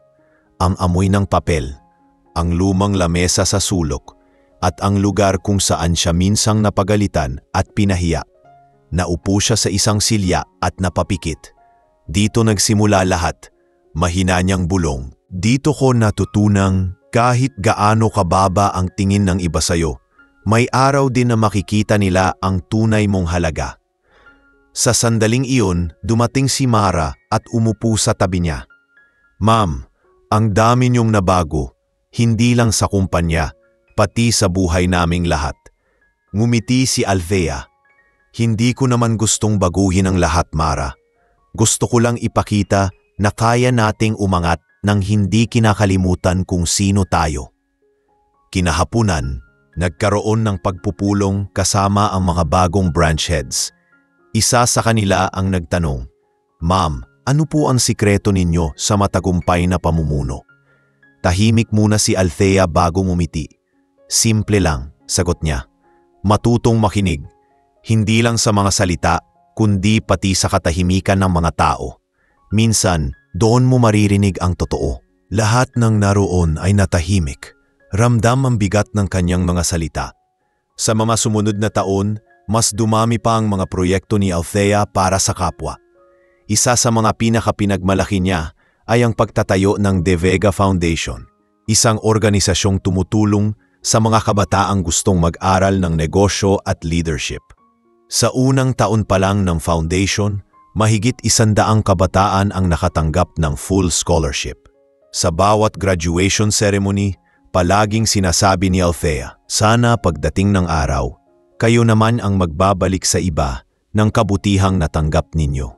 Ang amoy ng papel, ang lumang lamesa sa sulok, at ang lugar kung saan siya minsang napagalitan at pinahiya. Naupo siya sa isang silya at napapikit. Dito nagsimula lahat, mahina niyang bulong. Dito ko natutunang kahit gaano kababa ang tingin ng iba sa'yo, may araw din na makikita nila ang tunay mong halaga. Sa sandaling iyon, dumating si Mara at umupo sa tabi niya. Ma'am, ang dami niyong nabago, hindi lang sa kumpanya, pati sa buhay naming lahat. Ngumiti si Althea. Hindi ko naman gustong baguhin ang lahat, Mara. Gusto ko lang ipakita na kaya nating umangat nang hindi kinakalimutan kung sino tayo. Kinahapunan, nagkaroon ng pagpupulong kasama ang mga bagong branch heads. Isa sa kanila ang nagtanong, Ma'am, ano po ang sikreto ninyo sa matagumpay na pamumuno? Tahimik muna si Althea bago ngumiti. Simple lang, sagot niya. Matutong makinig, hindi lang sa mga salita, kundi pati sa katahimikan ng mga tao. Minsan, doon mo maririnig ang totoo. Lahat ng naroon ay natahimik. Ramdam ang bigat ng kanyang mga salita. Sa mga sumunod na taon, mas dumami pa ang mga proyekto ni Althea para sa kapwa. Isa sa mga pinakapinagmalaki niya ay ang pagtatayo ng De Vega Foundation, isang organisasyong tumutulong sa mga kabataang gustong mag-aral ng negosyo at leadership. Sa unang taon pa lang ng foundation, mahigit 100 kabataan ang nakatanggap ng full scholarship. Sa bawat graduation ceremony, palaging sinasabi ni Althea, sana pagdating ng araw, kayo naman ang magbabalik sa iba ng kabutihang natanggap ninyo.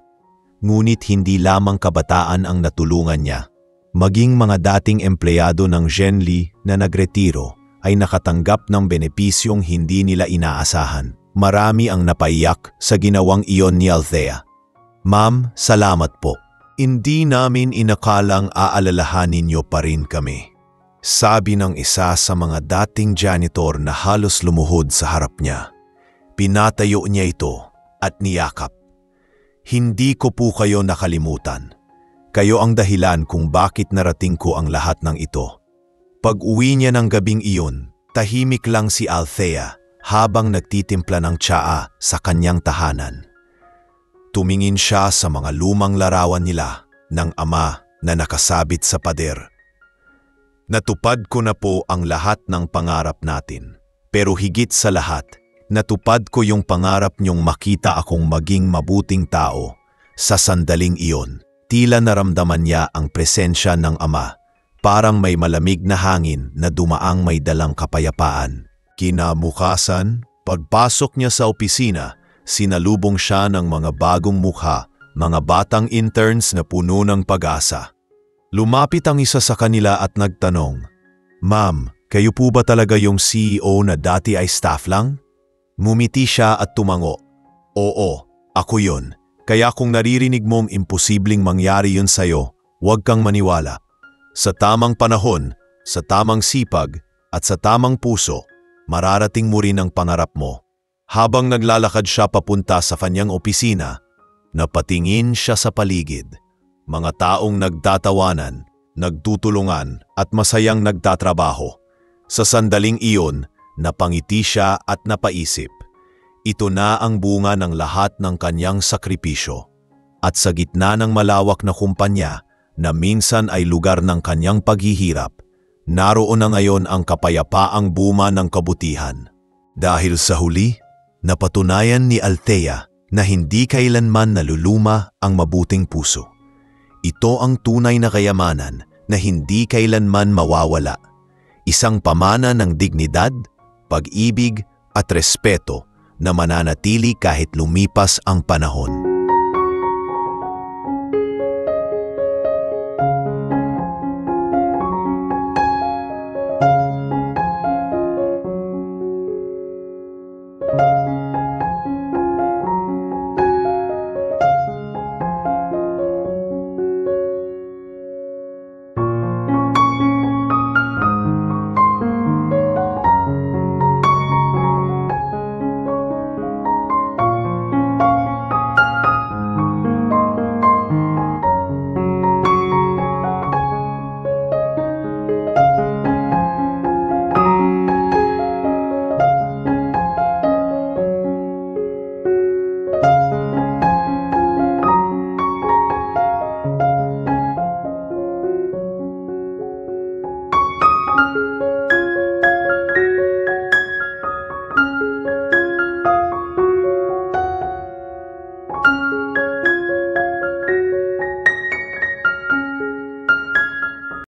Ngunit hindi lamang kabataan ang natulungan niya. Maging mga dating empleyado ng Genly na nagretiro ay nakatanggap ng benepisyong hindi nila inaasahan. Marami ang napaiyak sa ginawang iyon ni Althea. Ma'am, salamat po. Hindi namin inakalang aalalahanin niyo pa rin kami. Sabi ng isa sa mga dating janitor na halos lumuhod sa harap niya. Pinatayo niya ito at niyakap. Hindi ko po kayo nakalimutan. Kayo ang dahilan kung bakit narating ko ang lahat ng ito. Pag-uwi niya ng gabing iyon, tahimik lang si Althea habang nagtitimpla ng tsaa sa kanyang tahanan. Tumingin siya sa mga lumang larawan nila ng ama na nakasabit sa pader. Natupad ko na po ang lahat ng pangarap natin. Pero higit sa lahat, natupad ko yung pangarap niyong makita akong maging mabuting tao. Sa sandaling iyon, tila naramdaman niya ang presensya ng ama. Parang may malamig na hangin na dumaang may dalang kapayapaan. Kinabukasan, pagpasok niya sa opisina, sinalubong siya ng mga bagong mukha, mga batang interns na puno ng pag-asa. Lumapit ang isa sa kanila at nagtanong, Ma'am, kayo po ba talaga yung CEO na dati ay staff lang? Ngumiti siya at tumango. Oo, ako yun. Kaya kung naririnig mong imposibleng mangyari yun sa'yo, huwag kang maniwala. Sa tamang panahon, sa tamang sipag, at sa tamang puso, mararating mo rin ang pangarap mo. Habang naglalakad siya papunta sa kanyang opisina, napatingin siya sa paligid. Mga taong nagtatawanan, nagtutulungan at masayang nagtatrabaho. Sa sandaling iyon, napangiti siya at napaisip. Ito na ang bunga ng lahat ng kanyang sakripisyo. At sa gitna ng malawak na kumpanya na minsan ay lugar ng kanyang paghihirap, naroon na ngayon ang kapayapaang bunga ng kabutihan. Dahil sa huli, napatunayan ni Althea na hindi kailanman naluluma ang mabuting puso. Ito ang tunay na kayamanan na hindi kailanman mawawala. Isang pamana ng dignidad, pag-ibig at respeto na mananatili kahit lumipas ang panahon.